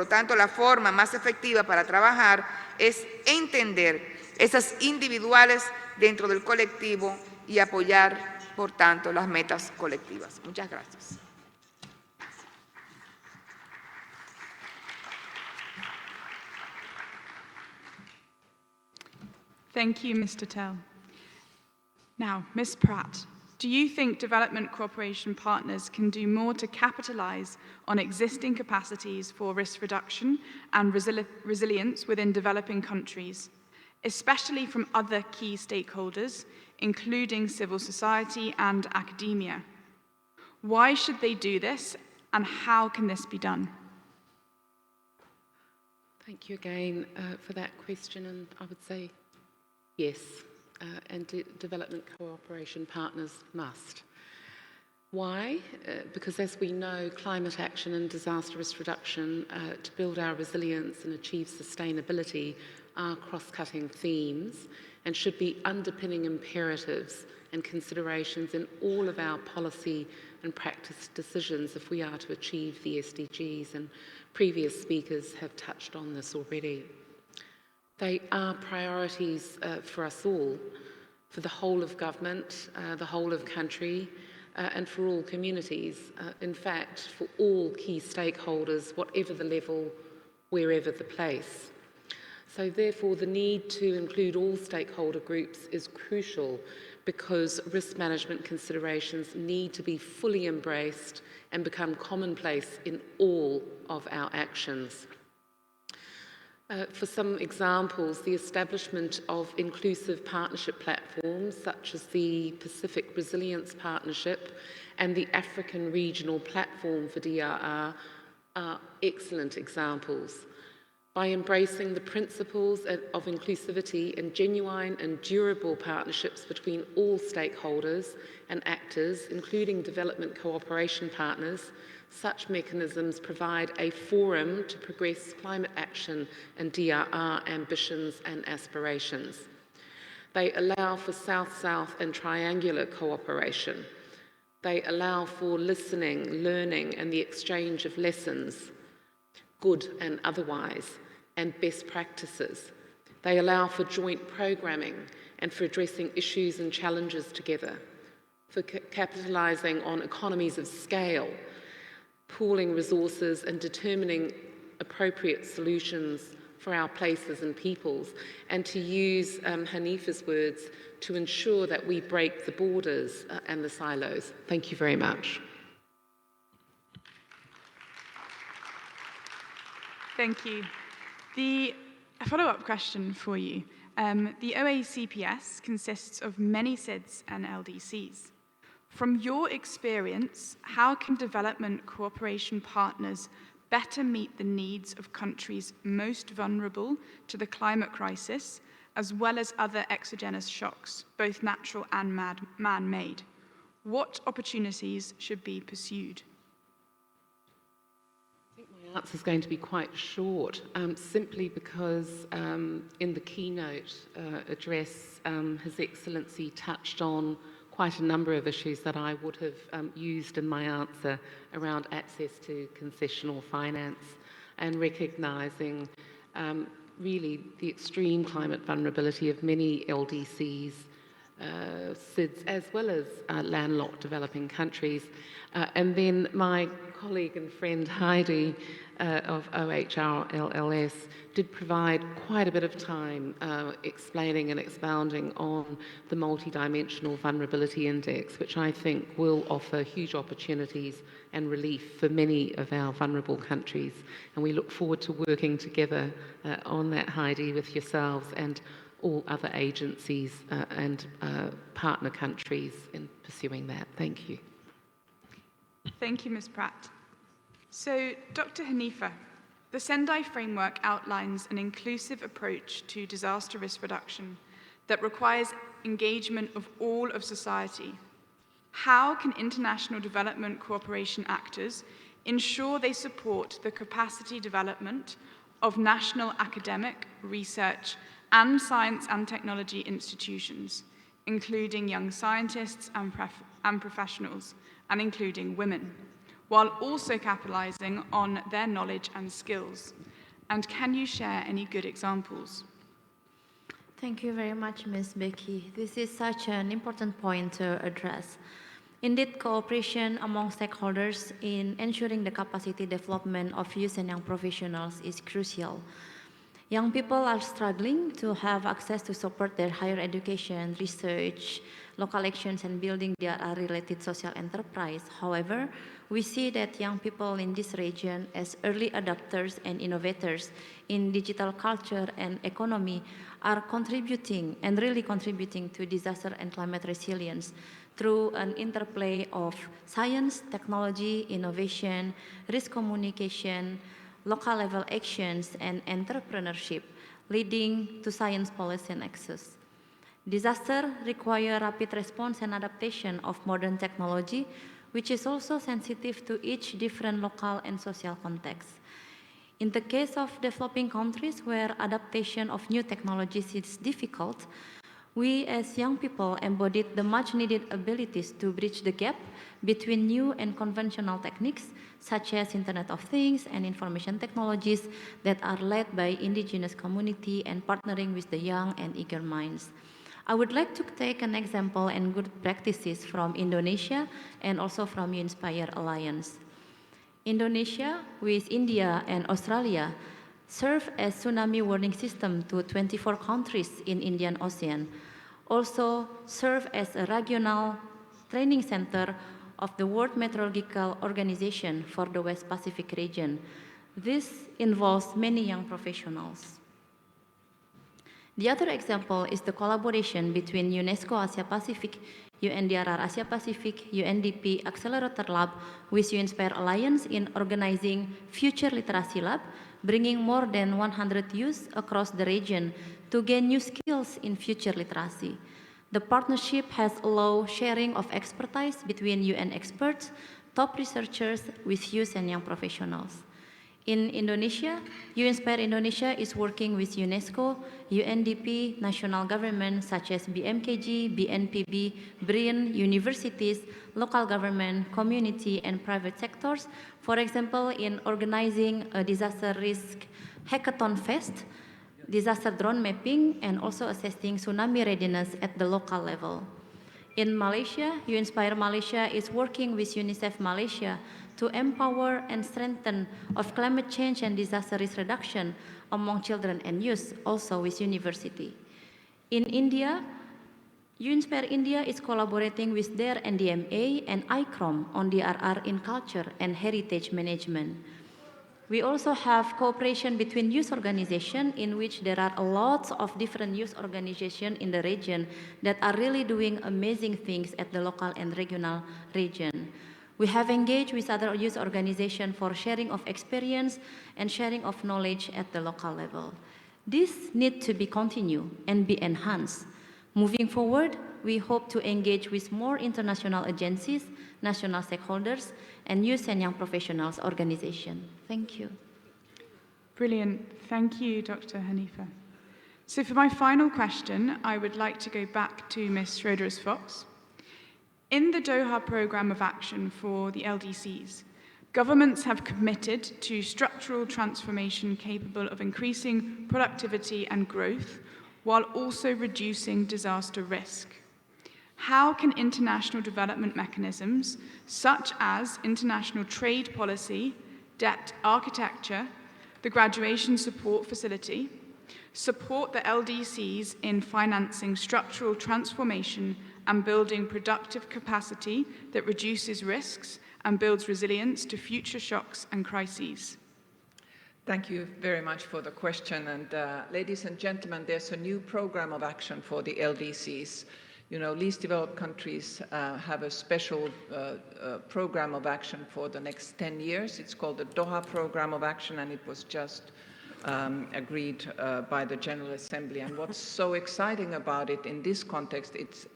tanto, la forma más efectiva para trabajar es entender esas individuales dentro del colectivo y apoyar, por tanto, las metas colectivas. Muchas gracias. Thank you, Mr. Tell. Now, Ms. Pratt, do you think development cooperation partners can do more to capitalize on existing capacities for risk reduction and resilience within developing countries, especially from other key stakeholders, including civil society and academia? Why should they do this, and how can this be done? Thank you again for that question, and I would say yes, and development cooperation partners must. Why? Because as we know, climate action and disaster risk reduction to build our resilience and achieve sustainability are cross-cutting themes and should be underpinning imperatives and considerations in all of our policy and practice decisions if we are to achieve the SDGs, and previous speakers have touched on this already. They are priorities for us all, for the whole of government, the whole of country, and for all communities. In fact, for all key stakeholders, whatever the level, wherever the place. So therefore, the need to include all stakeholder groups is crucial because risk management considerations need to be fully embraced and become commonplace in all of our actions. For some examples, the establishment of inclusive partnership platforms such as the Pacific Resilience Partnership and the African Regional Platform for DRR are excellent examples. By embracing the principles of inclusivity and genuine and durable partnerships between all stakeholders and actors, including development cooperation partners, such mechanisms provide a forum to progress climate action and DRR ambitions and aspirations. They allow for South-South and triangular cooperation. They allow for listening, learning, and the exchange of lessons, good and otherwise, and best practices. They allow for joint programming and for addressing issues and challenges together, for capitalising on economies of scale, pooling resources and determining appropriate solutions for our places and peoples, and to use Hanifa's words, to ensure that we break the borders and the silos. Thank you very much. Thank you. A follow-up question for you. The OACPS consists of many SIDS and LDCs. From your experience, how can development cooperation partners better meet the needs of countries most vulnerable to the climate crisis, as well as other exogenous shocks, both natural and man-made. What opportunities should be pursued? I think my answer is going to be quite short, simply because in the keynote address, His Excellency touched on quite a number of issues that I would have used in my answer around access to concessional finance and recognising really the extreme climate vulnerability of many LDCs, SIDS, as well as landlocked developing countries. And then my colleague and friend Heidi of OHR did provide quite a bit of time explaining and expounding on the multidimensional vulnerability index, which I think will offer huge opportunities and relief for many of our vulnerable countries. And we look forward to working together on that, Heidi, with yourselves and all other agencies and partner countries in pursuing that. Thank you. Thank you, Ms. Pratt. So, Dr. Hanifa, the Sendai framework outlines an inclusive approach to disaster risk reduction that requires engagement of all of society. How can international development cooperation actors ensure they support the capacity development of national academic, research, and science and technology institutions, including young scientists and professionals, and including women, while also capitalizing on their knowledge and skills? And can you share any good examples? Thank you very much, Ms. Becky. This is such an important point to address. Indeed, cooperation among stakeholders in ensuring the capacity development of youth and young professionals is crucial. Young people are struggling to have access to support their higher education, research, local actions, and building DRR-related social enterprise. However, we see that young people in this region as early adopters and innovators in digital culture and economy are contributing and really contributing to disaster and climate resilience through an interplay of science, technology, innovation, risk communication, local level actions, and entrepreneurship, leading to science policy and access. Disaster require rapid response and adaptation of modern technology, which is also sensitive to each different local and social context. In the case of developing countries where adaptation of new technologies is difficult, we as young people embodied the much needed abilities to bridge the gap between new and conventional techniques, such as Internet of Things and information technologies that are led by indigenous community and partnering with the young and eager minds. I would like to take an example and good practices from Indonesia and also from UNspire Alliance. Indonesia, with India and Australia, serve as tsunami warning system to 24 countries in Indian Ocean, also serve as a regional training center of the World Meteorological Organization for the West Pacific region. This involves many young professionals. The other example is the collaboration between UNESCO Asia Pacific, UNDRR Asia Pacific, UNDP Accelerator Lab with UNspire Alliance in organizing Future Literacy Lab, bringing more than 100 youth across the region to gain new skills in future literacy. The partnership has allowed sharing of expertise between UN experts, top researchers with youth and young professionals. In Indonesia, UNspire Indonesia is working with UNESCO, UNDP, national government such as BMKG, BNPB, BRIN, universities, local government, community, and private sectors, for example, in organizing a disaster risk hackathon fest, disaster drone mapping, and also assessing tsunami readiness at the local level. In Malaysia, UNspire Malaysia is working with UNICEF Malaysia to empower and strengthen of climate change and disaster risk reduction among children and youth, also with university. In India, UNspire India is collaborating with their NDMA and ICROM on DRR in culture and heritage management. We also have cooperation between youth organizations in which there are a lot of different youth organizations in the region that are really doing amazing things at the local and regional region. We have engaged with other youth organizations for sharing of experience and sharing of knowledge at the local level. This needs to be continued and be enhanced. Moving forward, we hope to engage with more international agencies, national stakeholders, and youth and young professionals organizations. Thank you. Brilliant. Thank you, Dr. Hanifa. So for my final question, I would like to go back to Ms. Schroeder-Fox. In the Doha Programme of Action for the LDCs, governments have committed to structural transformation capable of increasing productivity and growth while also reducing disaster risk. How can international development mechanisms, such as international trade policy, debt architecture, the graduation support facility, support the LDCs in financing structural transformation and building productive capacity that reduces risks and builds resilience to future shocks and crises? Thank you very much for the question. And ladies and gentlemen, there's a new program of action for the LDCs. You know, least developed countries have a special program of action for the next 10 years. It's called the Doha Program of Action, and it was just agreed by the General Assembly. And what's so exciting about it in this context, it's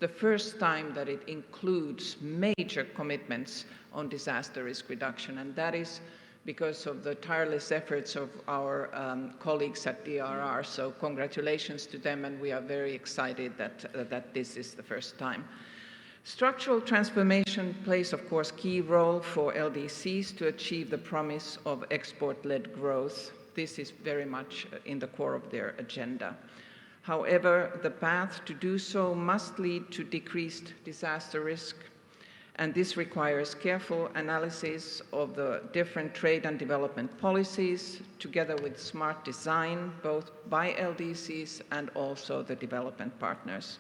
the first time that it includes major commitments on disaster risk reduction, and that is because of the tireless efforts of our colleagues at DRR. So congratulations to them, and we are very excited that this is the first time. Structural transformation plays, of course, key role for LDCs to achieve the promise of export-led growth. This is very much in the core of their agenda. However, the path to do so must lead to decreased disaster risk, and this requires careful analysis of the different trade and development policies, together with smart design, both by LDCs and also the development partners.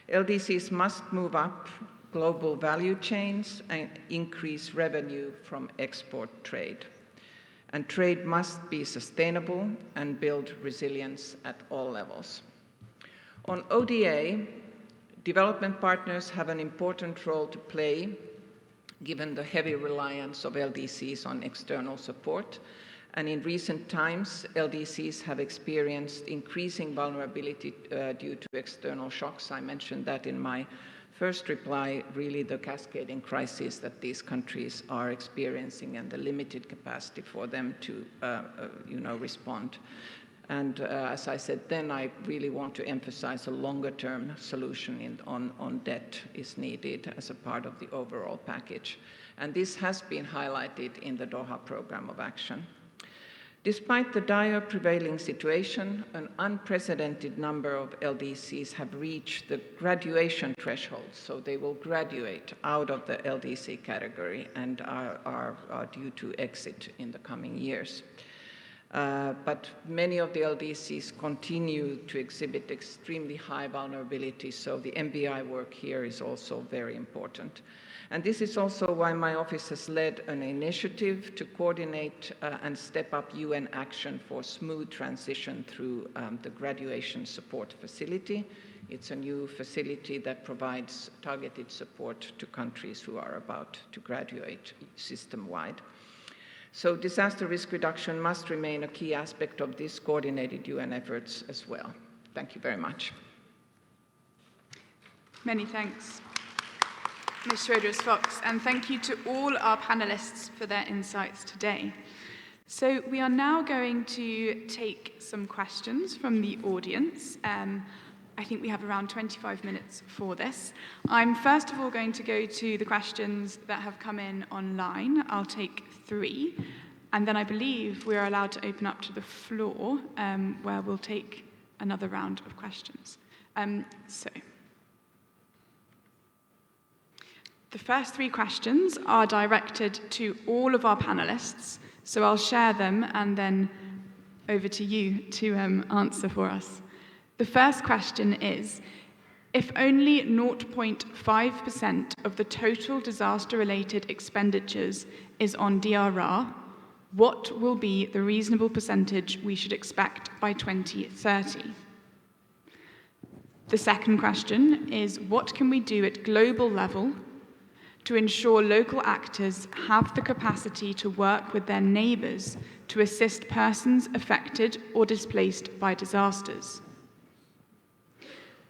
LDCs must move up global value chains and increase revenue from export trade. And trade must be sustainable and build resilience at all levels. On ODA, development partners have an important role to play, given the heavy reliance of LDCs on external support. And in recent times, LDCs have experienced increasing vulnerability due to external shocks. I mentioned that in my first reply, really the cascading crisis that these countries are experiencing and the limited capacity for them to respond. And as I said then, I really want to emphasize a longer-term solution on debt is needed as a part of the overall package. And this has been highlighted in the Doha Program of Action. Despite the dire prevailing situation, an unprecedented number of LDCs have reached the graduation threshold, so they will graduate out of the LDC category and are due to exit in the coming years. But many of the LDCs continue to exhibit extremely high vulnerability, so the MBI work here is also very important. And this is also why my office has led an initiative to coordinate and step up UN action for smooth transition through the graduation support facility. It's a new facility that provides targeted support to countries who are about to graduate system-wide. So disaster risk reduction must remain a key aspect of these coordinated UN efforts as well. Thank you very much. Many thanks, Ms. Schroeder-Fox, and thank you to all our panelists for their insights today. So we are now going to take some questions from the audience. I think we have around 25 minutes for this. I'm first of all going to go to the questions that have come in online. I'll take 3, and then I believe we're allowed to open up to the floor, where we'll take another round of questions. The first 3 questions are directed to all of our panelists, so I'll share them and then over to you to answer for us. The first question is, if only 0.5% of the total disaster-related expenditures is on DRR, what will be the reasonable percentage we should expect by 2030? The second question is, what can we do at global level to ensure local actors have the capacity to work with their neighbours to assist persons affected or displaced by disasters.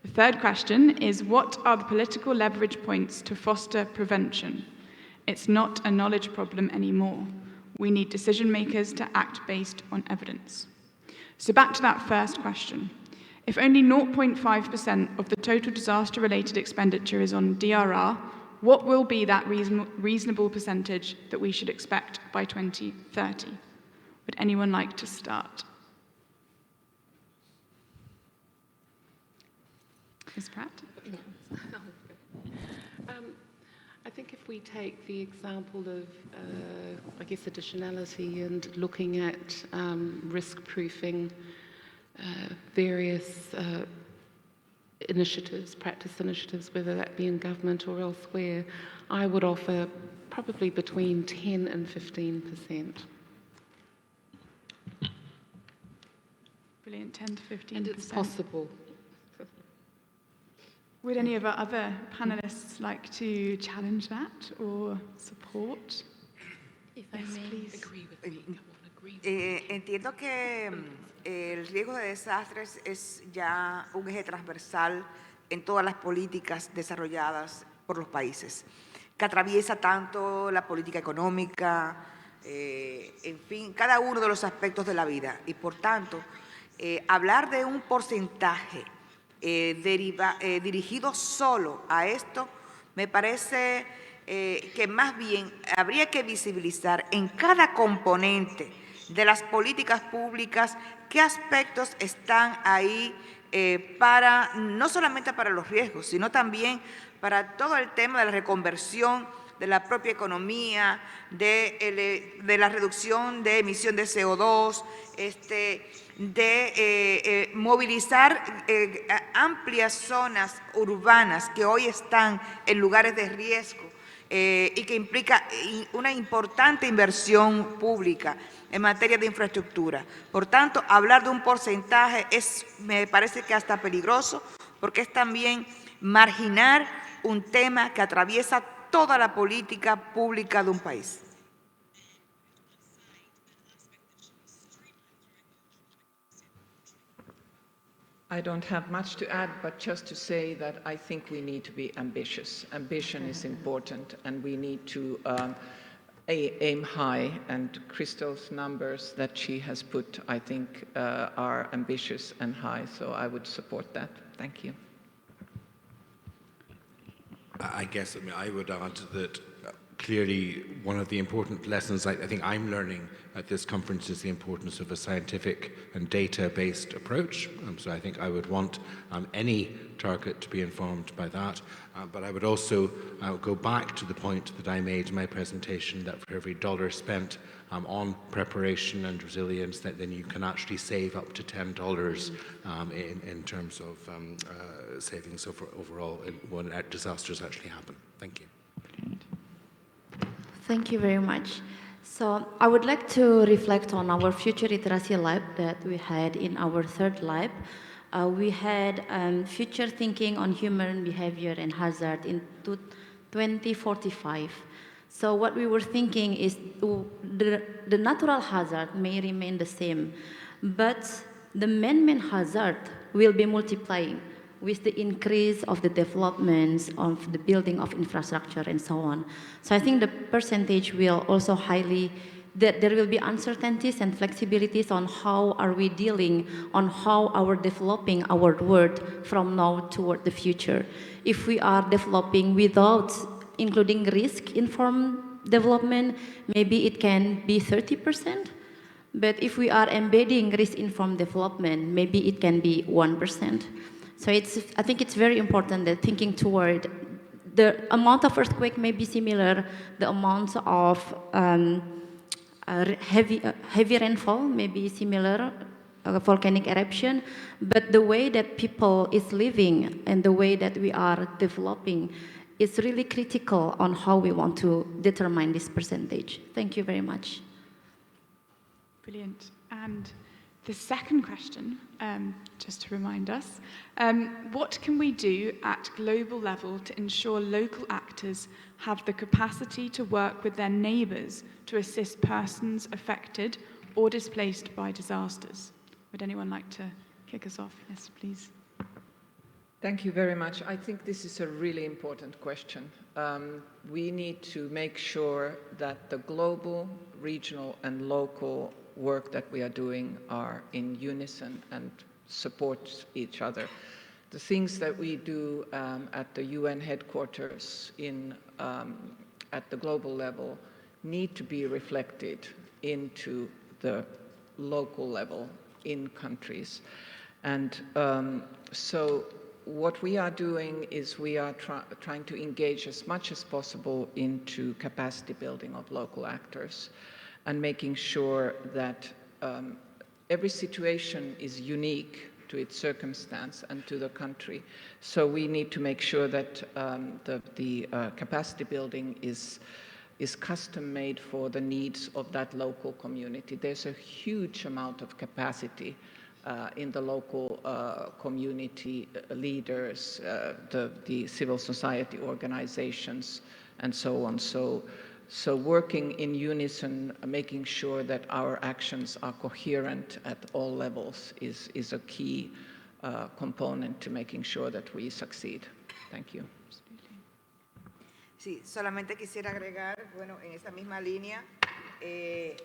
The third question is, what are the political leverage points to foster prevention? It's not a knowledge problem anymore. We need decision makers to act based on evidence. So back to that first question. If only 0.5% of the total disaster-related expenditure is on DRR, what will be that reasonable percentage that we should expect by 2030? Would anyone like to start? Ms. Pratt? I think if we take the example of, I guess, additionality and looking at risk-proofing various initiatives, practice initiatives, whether that be in government or elsewhere, I would offer probably between 10 and 15%. Brilliant, 10 to 15%. And it's possible. Would any of our other panelists like to challenge that or support? If I Yes, may. please. Agree with me. Come on, agree with me. Entiendo que el riesgo de desastres es ya un eje transversal en todas las políticas desarrolladas por los países, que atraviesa tanto la política económica, en fin, cada uno de los aspectos de la vida. Y por tanto, hablar de un porcentaje dirigido solo a esto, me parece que más bien habría que visibilizar en cada componente de las políticas públicas qué aspectos están ahí no solamente para los riesgos, sino también para todo el tema de la reconversión de la propia economía, de la reducción de emisión de CO2, de movilizar amplias zonas urbanas que hoy están en lugares de riesgo y que implica una importante inversión pública en materia de infraestructura. Por tanto, hablar de un porcentaje me parece que hasta peligroso, porque es también marginar un tema que atraviesa toda la política pública de un país. I don't have much to add, but just to say that I think we need to be ambitious. Ambition is important, and we need to aim high, and Crystal's numbers that she has put, I think, are ambitious and high, so I would support that. Thank you. I guess I would add that clearly one of the important lessons I think I'm learning at this conference is the importance of a scientific and data-based approach. So I think I would want any target to be informed by that. But I would also go back to the point that I made in my presentation, that for every dollar spent on preparation and resilience, that then you can actually save up to $10 in terms of savings overall when disasters actually happen. Thank you. Thank you very much. So I would like to reflect on our future literacy lab that we had in our third lab. We had future thinking on human behavior and hazard in 2045. So what we were thinking is the natural hazard may remain the same, but the man-made hazard will be multiplying with the increase of the developments of the building of infrastructure and so on. So I think the percentage will also that there will be uncertainties and flexibilities on how are we dealing, on how are developing our world from now toward the future. If we are developing without including risk-informed development, maybe it can be 30%. But if we are embedding risk-informed development, maybe it can be 1%. So I think it's very important that thinking toward the amount of earthquake may be similar, the amount of heavy rainfall may be similar, volcanic eruption, but the way that people is living and the way that we are developing is really critical on how we want to determine this percentage. Thank you very much. Brilliant. And The second question, just to remind us, what can we do at global level to ensure local actors have the capacity to work with their neighbours to assist persons affected or displaced by disasters? Would anyone like to kick us off? Yes, please. Thank you very much. I think this is a really important question. We need to make sure that the global, regional, and local work that we are doing are in unison and support each other. The things that we do at the UN headquarters at the global level need to be reflected into the local level in countries. And so what we are doing is we are trying to engage as much as possible into capacity building of local actors and making sure that every situation is unique to its circumstance and to the country. So we need to make sure that the capacity building is custom-made for the needs of that local community. There's a huge amount of capacity in the local community leaders, the civil society organizations, and so on. So working in unison, making sure that our actions are coherent at all levels is a key component to making sure that we succeed. Thank you. Sí, solamente quisiera agregar, bueno, en esa misma línea,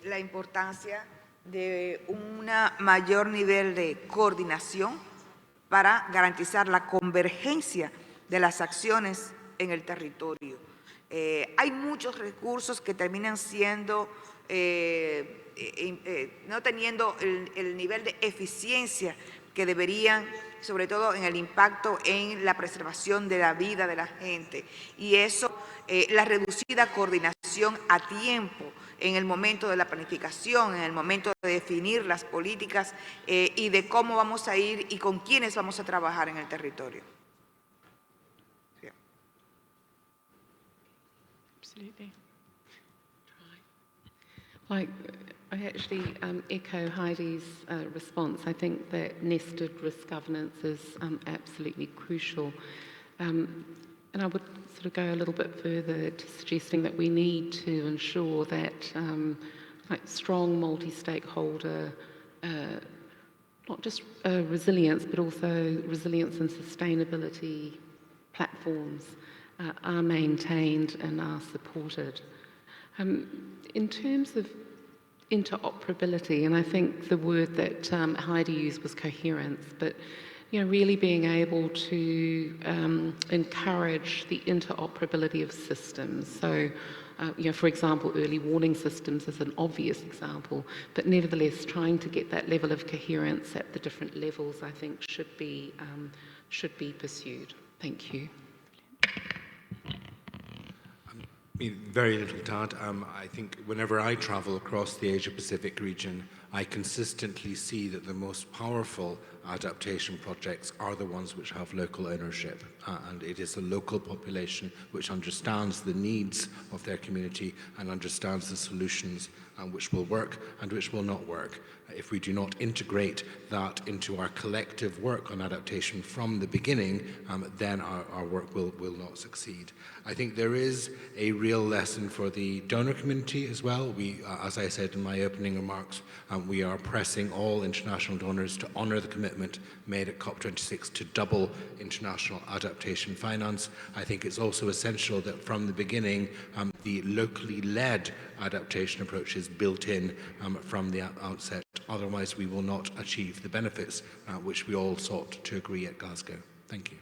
la importancia de un mayor nivel de coordinación para garantizar la convergencia de las acciones en el territorio. Hay muchos recursos que terminan siendo, no teniendo el nivel de eficiencia que deberían, sobre todo en el impacto en la preservación de la vida de la gente. Y eso, la reducida coordinación a tiempo en el momento de la planificación, en el momento de definir las políticas y de cómo vamos a ir y con quiénes vamos a trabajar en el territorio. Sí. Absolutely. I actually echo Heidi's response. I think that nested risk governance is absolutely crucial. And I would sort of go a little bit further to suggesting that we need to ensure that strong multi-stakeholder, not just resilience, but also resilience and sustainability platforms are maintained and are supported. In terms of interoperability, and I think the word that Heidi used was coherence, but really being able to encourage the interoperability of systems. So, for example, early warning systems is an obvious example, but nevertheless, trying to get that level of coherence at the different levels, I think, should be pursued. Thank you. Very little to add. I think whenever I travel across the Asia-Pacific region, I consistently see that the most powerful adaptation projects are the ones which have local ownership. And it is a local population which understands the needs of their community and understands the solutions which will work and which will not work. If we do not integrate that into our collective work on adaptation from the beginning, then our work will not succeed. I think there is a real lesson for the donor community as well. We, as I said in my opening remarks, we are pressing all international donors to honour the commitment made at COP26 to double international adaptation finance. I think it's also essential that from the beginning, the locally led adaptation approach is built in from the outset. Otherwise, we will not achieve the benefits which we all sought to agree at Glasgow. Thank you.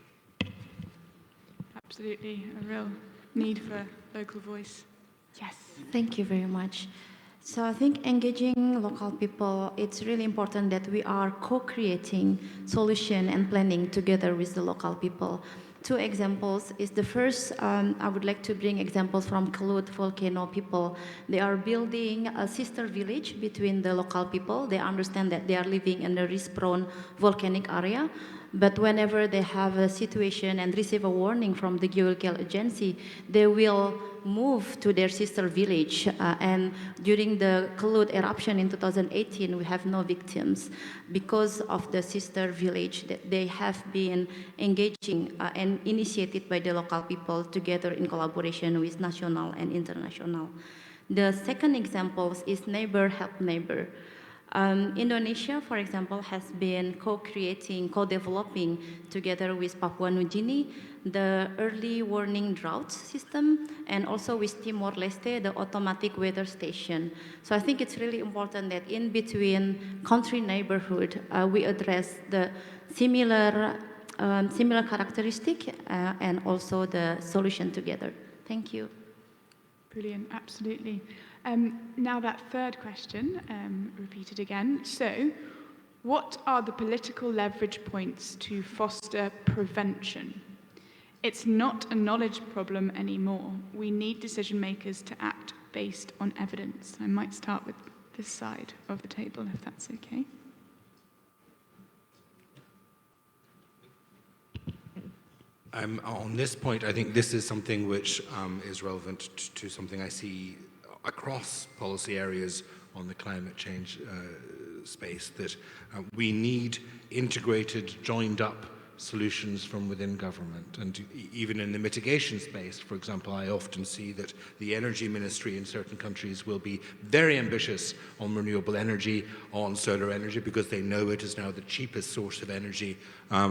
Absolutely, a real need for local voice. Yes. Thank you very much. So I think engaging local people, it's really important that we are co-creating solution and planning together with the local people. Two examples is the first, I would like to bring examples from Keynote volcano people. They are building a sister village between the local people. They understand that they are living in a risk-prone volcanic area, But whenever they have a situation and receive a warning from the geological agency, they will move to their sister village. And during the Keynote eruption in 2018, we have no victims because of the sister village that they have been engaging and initiated by the local people together in collaboration with national and international. The second example is neighbor help neighbor. Indonesia, for example, has been co-creating, co-developing together with Papua New Guinea the early warning drought system, and also with Timor-Leste, the automatic weather station. So I think it's really important that in between country neighborhood, we address the similar characteristic and also the solution together. Thank you. Brilliant, absolutely. Now that third question, repeated again. So, what are the political leverage points to foster prevention? It's not a knowledge problem anymore. We need decision makers to act based on evidence. I might start with this side of the table, if that's okay. On this point, I think this is something which is relevant to something I see across policy areas on the climate change space, that we need integrated, joined up solutions from within government. And even in the mitigation space, for example, I often see that the energy ministry in certain countries will be very ambitious on renewable energy, on solar energy, because they know it is now the cheapest source of energy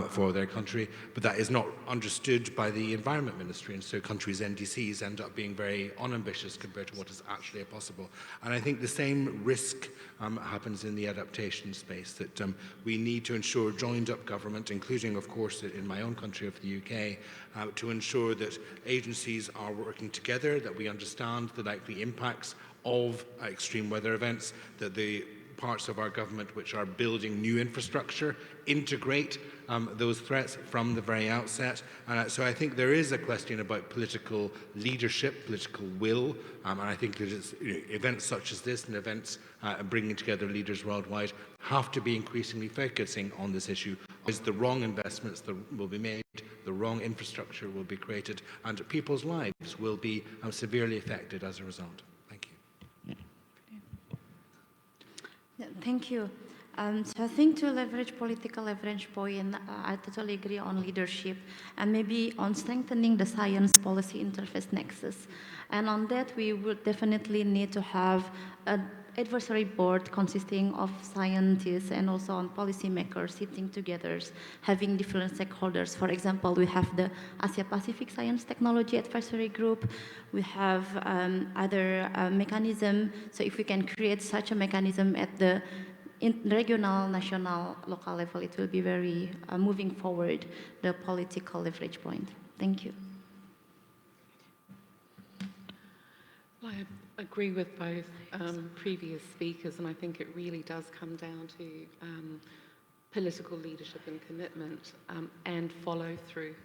for their country, but that is not understood by the environment ministry, and so countries' NDCs end up being very unambitious compared to what is actually possible. And I think the same risk happens in the adaptation space, that we need to ensure joined up government, including of course in my own country of the UK, to ensure that agencies are working together, that we understand the likely impacts of extreme weather events, that the parts of our government which are building new infrastructure integrate those threats from the very outset. And so I think there is a question about political leadership, political will, and I think that it's, events such as this and events bringing together leaders worldwide have to be increasingly focusing on this issue. Is the wrong investments that will be made, the wrong infrastructure will be created, and people's lives will be severely affected as a result. Thank you. Yeah, thank you. So I think to leverage political leverage point, I totally agree on leadership and maybe on strengthening the science policy interface nexus. And on that, we would definitely need to have an advisory board consisting of scientists and also on policymakers sitting together, having different stakeholders. For example, we have the Asia-Pacific Science Technology Advisory Group. We have other mechanism. So if we can create such a mechanism at the regional, national, local level, it will be very moving forward the political leverage point. Thank you. Well, I agree with both previous speakers, and I think it really does come down to political leadership and commitment and follow through.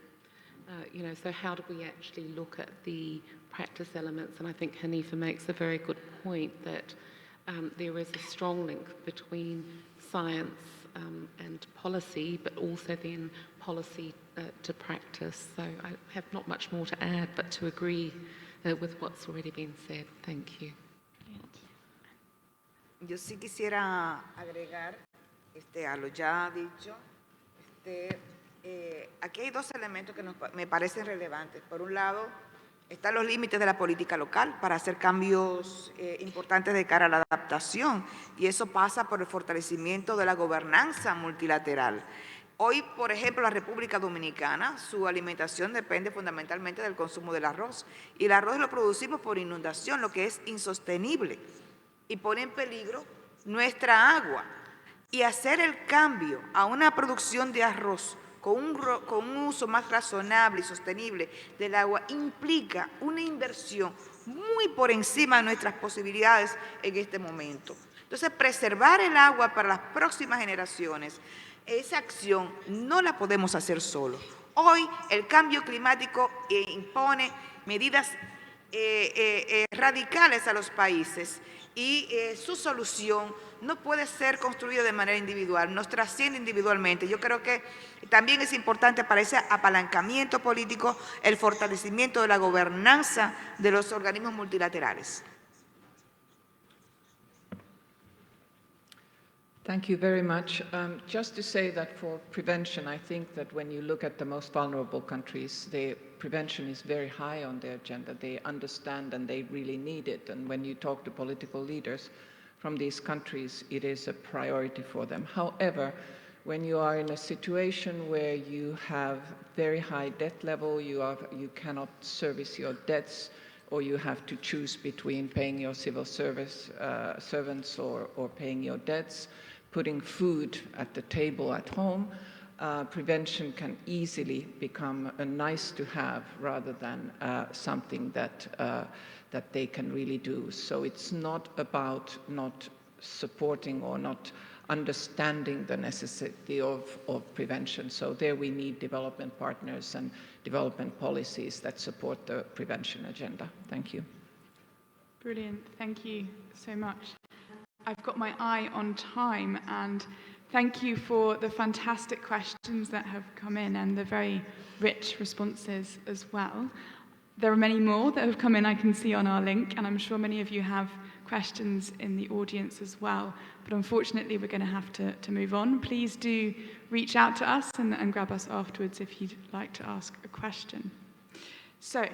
So how do we actually look at the practice elements? And I think Hanifa makes a very good point that there is a strong link between science and policy, but also then policy to practice. So I have not much more to add, but to agree with what's already been said. Thank you. Yo sí quisiera agregar a lo ya dicho. Aquí hay dos elementos que me parecen relevantes. Por un lado, están los límites de la política local para hacer cambios importantes de cara a la adaptación, y eso pasa por el fortalecimiento de la gobernanza multilateral. Hoy, por ejemplo, la República Dominicana, su alimentación depende fundamentalmente del consumo del arroz, y el arroz lo producimos por inundación, lo que es insostenible y pone en peligro nuestra agua. Y hacer el cambio a una producción de arroz con un uso más razonable y sostenible del agua implica una inversión muy por encima de nuestras posibilidades en este momento. Entonces, preservar el agua para las próximas generaciones, esa acción no la podemos hacer solo. Hoy el cambio climático impone medidas radicales a los países y su solución no puede ser construida de manera individual, nos trasciende individualmente. Yo creo que también es importante para ese apalancamiento político el fortalecimiento de la gobernanza de los organismos multilaterales. Thank you very much. Just to say that for prevention, I think that when you look at the most vulnerable countries, prevention is very high on their agenda. They understand and they really need it. And when you talk to political leaders from these countries, it is a priority for them. However, when you are in a situation where you have very high debt level, you cannot service your debts, or you have to choose between paying your civil service servants or paying your debts, putting food at the table at home, prevention can easily become a nice to have rather than something that they can really do. So it's not about not supporting or not understanding the necessity of prevention. So there we need development partners and development policies that support the prevention agenda. Thank you. Brilliant. Thank you so much. I've got my eye on time, and thank you for the fantastic questions that have come in and the very rich responses as well. There are many more that have come in, I can see on our link, and I'm sure many of you have questions in the audience as well. But unfortunately, we're going to have to move on. Please do reach out to us and grab us afterwards if you'd like to ask a question. So,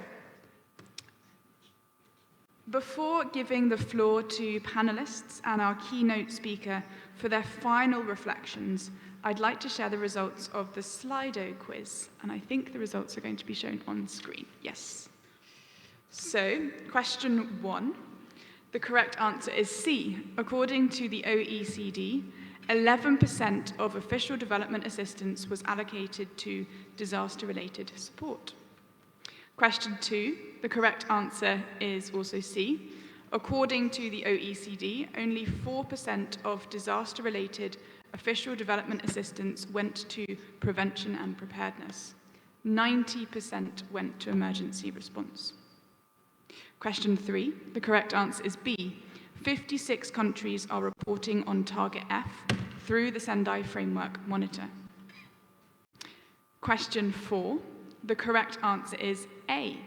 before giving the floor to panelists and our keynote speaker for their final reflections, I'd like to share the results of the Slido quiz, and I think the results are going to be shown on screen. Yes. So, question 1. The correct answer is C. According to the OECD, 11% of official development assistance was allocated to disaster-related support. Question 2, the correct answer is also C. According to the OECD, only 4% of disaster-related official development assistance went to prevention and preparedness. 90% went to emergency response. Question 3, the correct answer is B. 56 countries are reporting on Target F through the Sendai Framework Monitor. Question 4, the correct answer is A.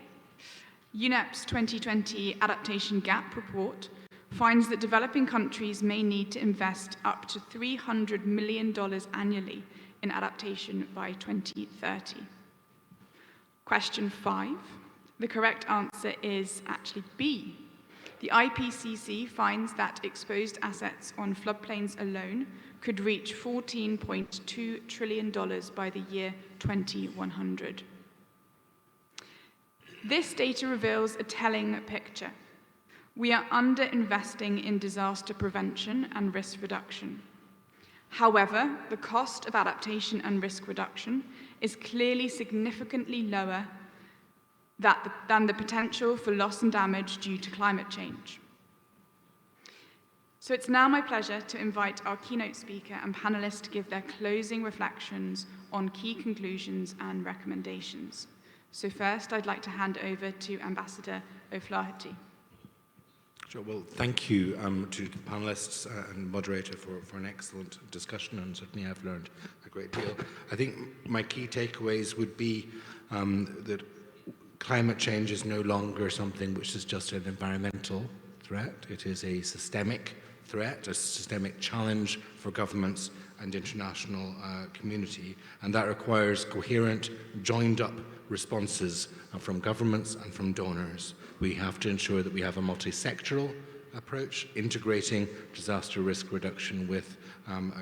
UNEP's 2020 Adaptation Gap Report finds that developing countries may need to invest up to $300 million annually in adaptation by 2030. Question 5, the correct answer is actually B. The IPCC finds that exposed assets on floodplains alone could reach $14.2 trillion by the year 2100. This data reveals a telling picture. We are underinvesting in disaster prevention and risk reduction. However, the cost of adaptation and risk reduction is clearly significantly lower than the potential for loss and damage due to climate change. So it's now my pleasure to invite our keynote speaker and panelists to give their closing reflections on key conclusions and recommendations. So first, I'd like to hand over to Ambassador O'Flaherty. Sure. Well, thank you to the panelists and moderator for an excellent discussion, and certainly I've learned a great deal. I think my key takeaways would be that climate change is no longer something which is just an environmental threat. It is a systemic threat, a systemic challenge for governments and international community, and that requires coherent, joined-up responses from governments and from donors. We have to ensure that we have a multi-sectoral approach, integrating disaster risk reduction with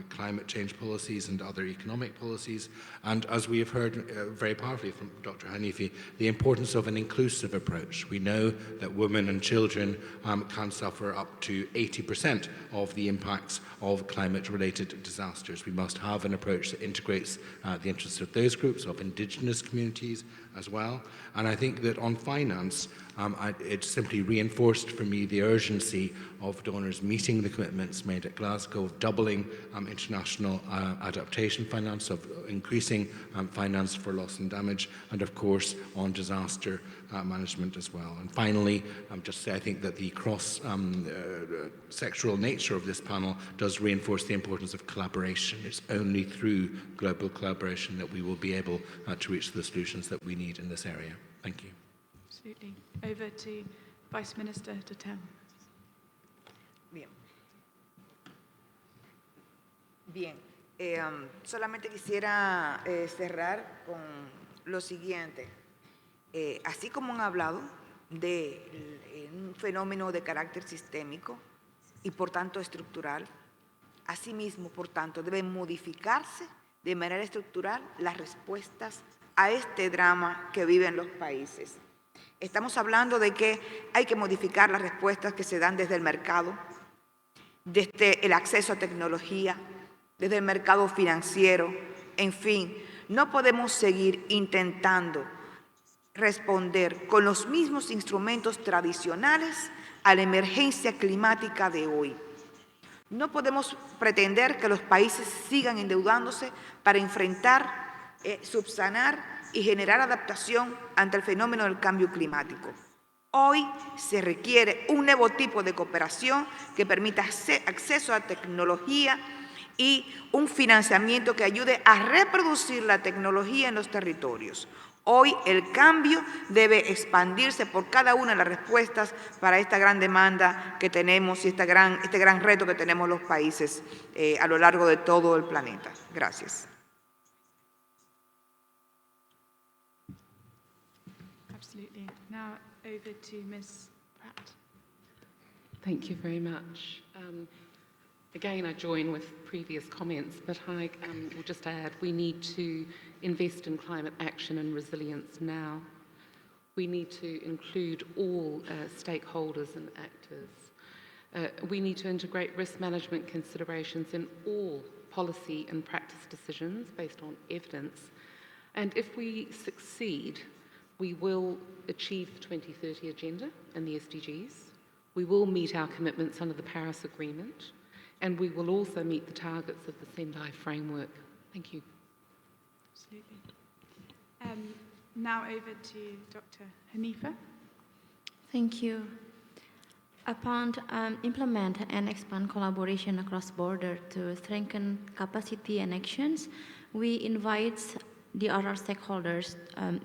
climate change policies and other economic policies. And as we have heard very powerfully from Dr. Hanifi, the importance of an inclusive approach. We know that women and children can suffer up to 80% of the impacts of climate-related disasters. We must have an approach that integrates the interests of those groups, of indigenous communities as well. And I think that on finance, it simply reinforced for me the urgency of donors meeting the commitments made at Glasgow of doubling international adaptation finance, of increasing finance for loss and damage, and of course on disaster management as well. And finally, just say I think that the cross-sectoral nature of this panel does reinforce the importance of collaboration. It's only through global collaboration that we will be able to reach the solutions that we need in this area. Thank you. Absolutely. Over to Vice Minister Dotel. Bien. Solamente quisiera cerrar con lo siguiente. Así como han hablado de un fenómeno de carácter sistémico y por tanto estructural, asimismo, por tanto, deben modificarse de manera estructural las respuestas a este drama que viven los países. Estamos hablando de que hay que modificar las respuestas que se dan desde el mercado, desde el acceso a tecnología, desde el mercado financiero, en fin, no podemos seguir intentando responder con los mismos instrumentos tradicionales a la emergencia climática de hoy. No podemos pretender que los países sigan endeudándose para enfrentar, subsanar y generar adaptación ante el fenómeno del cambio climático. Hoy se requiere un nuevo tipo de cooperación que permita acceso a tecnología y un financiamiento que ayude a reproducir la tecnología en los territorios. Hoy el cambio debe expandirse por cada una de las respuestas para esta gran demanda que tenemos y este gran reto que tenemos los países a lo largo de todo el planeta. Gracias. Absolutely. Now over to Ms. Pratt. Thank you very much. Again, I join with previous comments, but I will just add we need to invest in climate action and resilience now. We need to include all stakeholders and actors. We need to integrate risk management considerations in all policy and practice decisions based on evidence. And if we succeed, we will achieve the 2030 Agenda and the SDGs. We will meet our commitments under the Paris Agreement. And we will also meet the targets of the Sendai framework. Thank you. Absolutely. Now over to Dr. Hanifa. Thank you. Upon implement and expand collaboration across borders to strengthen capacity and actions, we invite the other stakeholders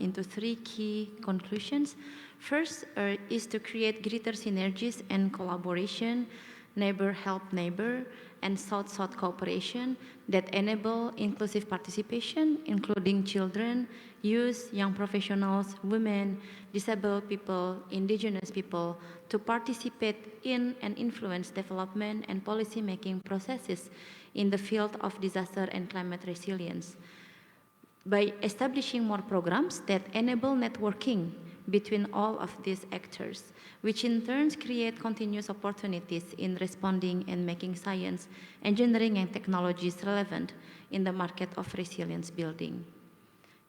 into three key conclusions. First is to create greater synergies and collaboration, neighbor help neighbor, and South-South cooperation that enable inclusive participation, including children, youth, young professionals, women, disabled people, indigenous people, to participate in and influence development and policy-making processes in the field of disaster and climate resilience. By establishing more programs that enable networking between all of these actors, which in turn create continuous opportunities in responding and making science, engineering, and technologies relevant in the market of resilience building.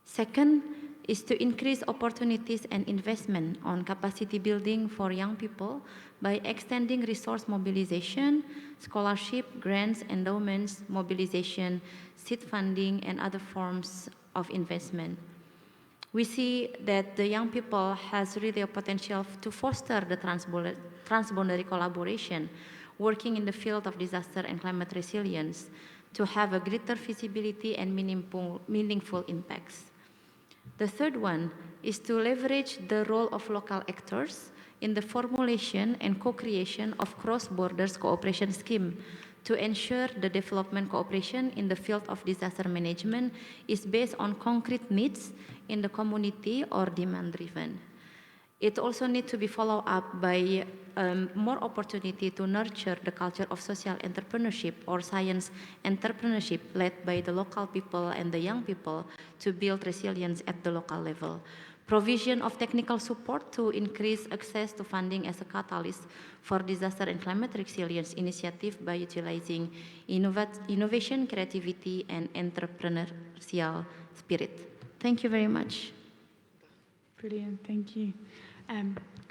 Second is to increase opportunities and investment on capacity building for young people by extending resource mobilization, scholarship, grants, endowments, mobilization, seed funding, and other forms of investment. We see that the young people has really a potential to foster the transboundary collaboration, working in the field of disaster and climate resilience, to have a greater visibility and meaningful impacts. The third one is to leverage the role of local actors in the formulation and co-creation of cross-border cooperation scheme to ensure the development cooperation in the field of disaster management is based on concrete needs in the community or demand-driven. It also needs to be followed up by more opportunity to nurture the culture of social entrepreneurship or science entrepreneurship led by the local people and the young people to build resilience at the local level. Provision of technical support to increase access to funding as a catalyst for disaster and climate resilience initiative by utilizing innovation, creativity, and entrepreneurial spirit. Thank you very much. Brilliant, thank you.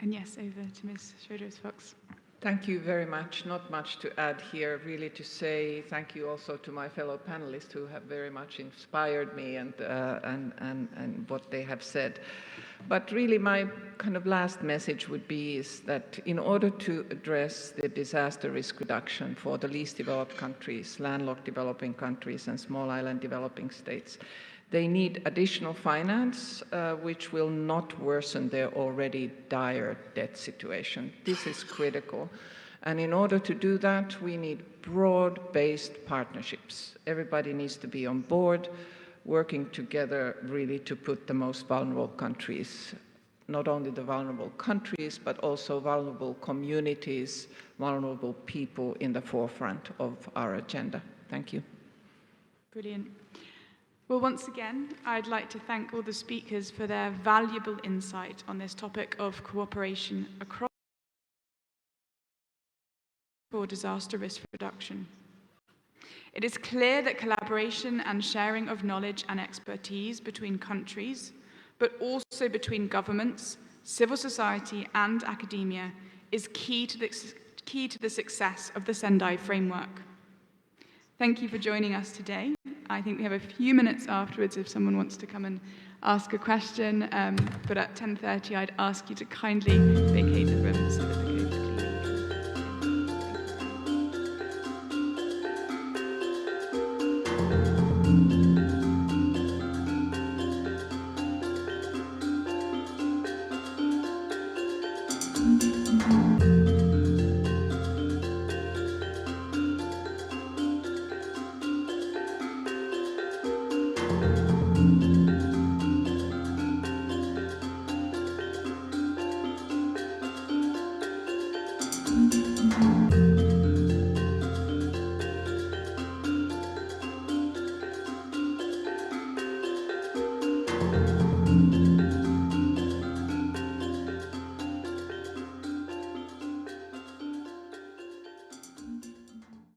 And yes, over to Ms. Schroders-Fox. Thank you very much. Not much to add here, really, to say thank you also to my fellow panelists who have very much inspired me and what they have said. But really my kind of last message would be is that in order to address the disaster risk reduction for the least developed countries, landlocked developing countries and small island developing states, they need additional finance, which will not worsen their already dire debt situation. This is critical. And in order to do that, we need broad-based partnerships. Everybody needs to be on board, working together really to put the most vulnerable countries, not only the vulnerable countries, but also vulnerable communities, vulnerable people in the forefront of our agenda. Thank you. Brilliant. Well, once again, I'd like to thank all the speakers for their valuable insight on this topic of cooperation across for disaster risk reduction. It is clear that collaboration and sharing of knowledge and expertise between countries, but also between governments, civil society, and academia is key to the success of the Sendai framework. Thank you for joining us today. I think we have a few minutes afterwards if someone wants to come and ask a question, but at 10:30 I'd ask you to kindly vacate the room so that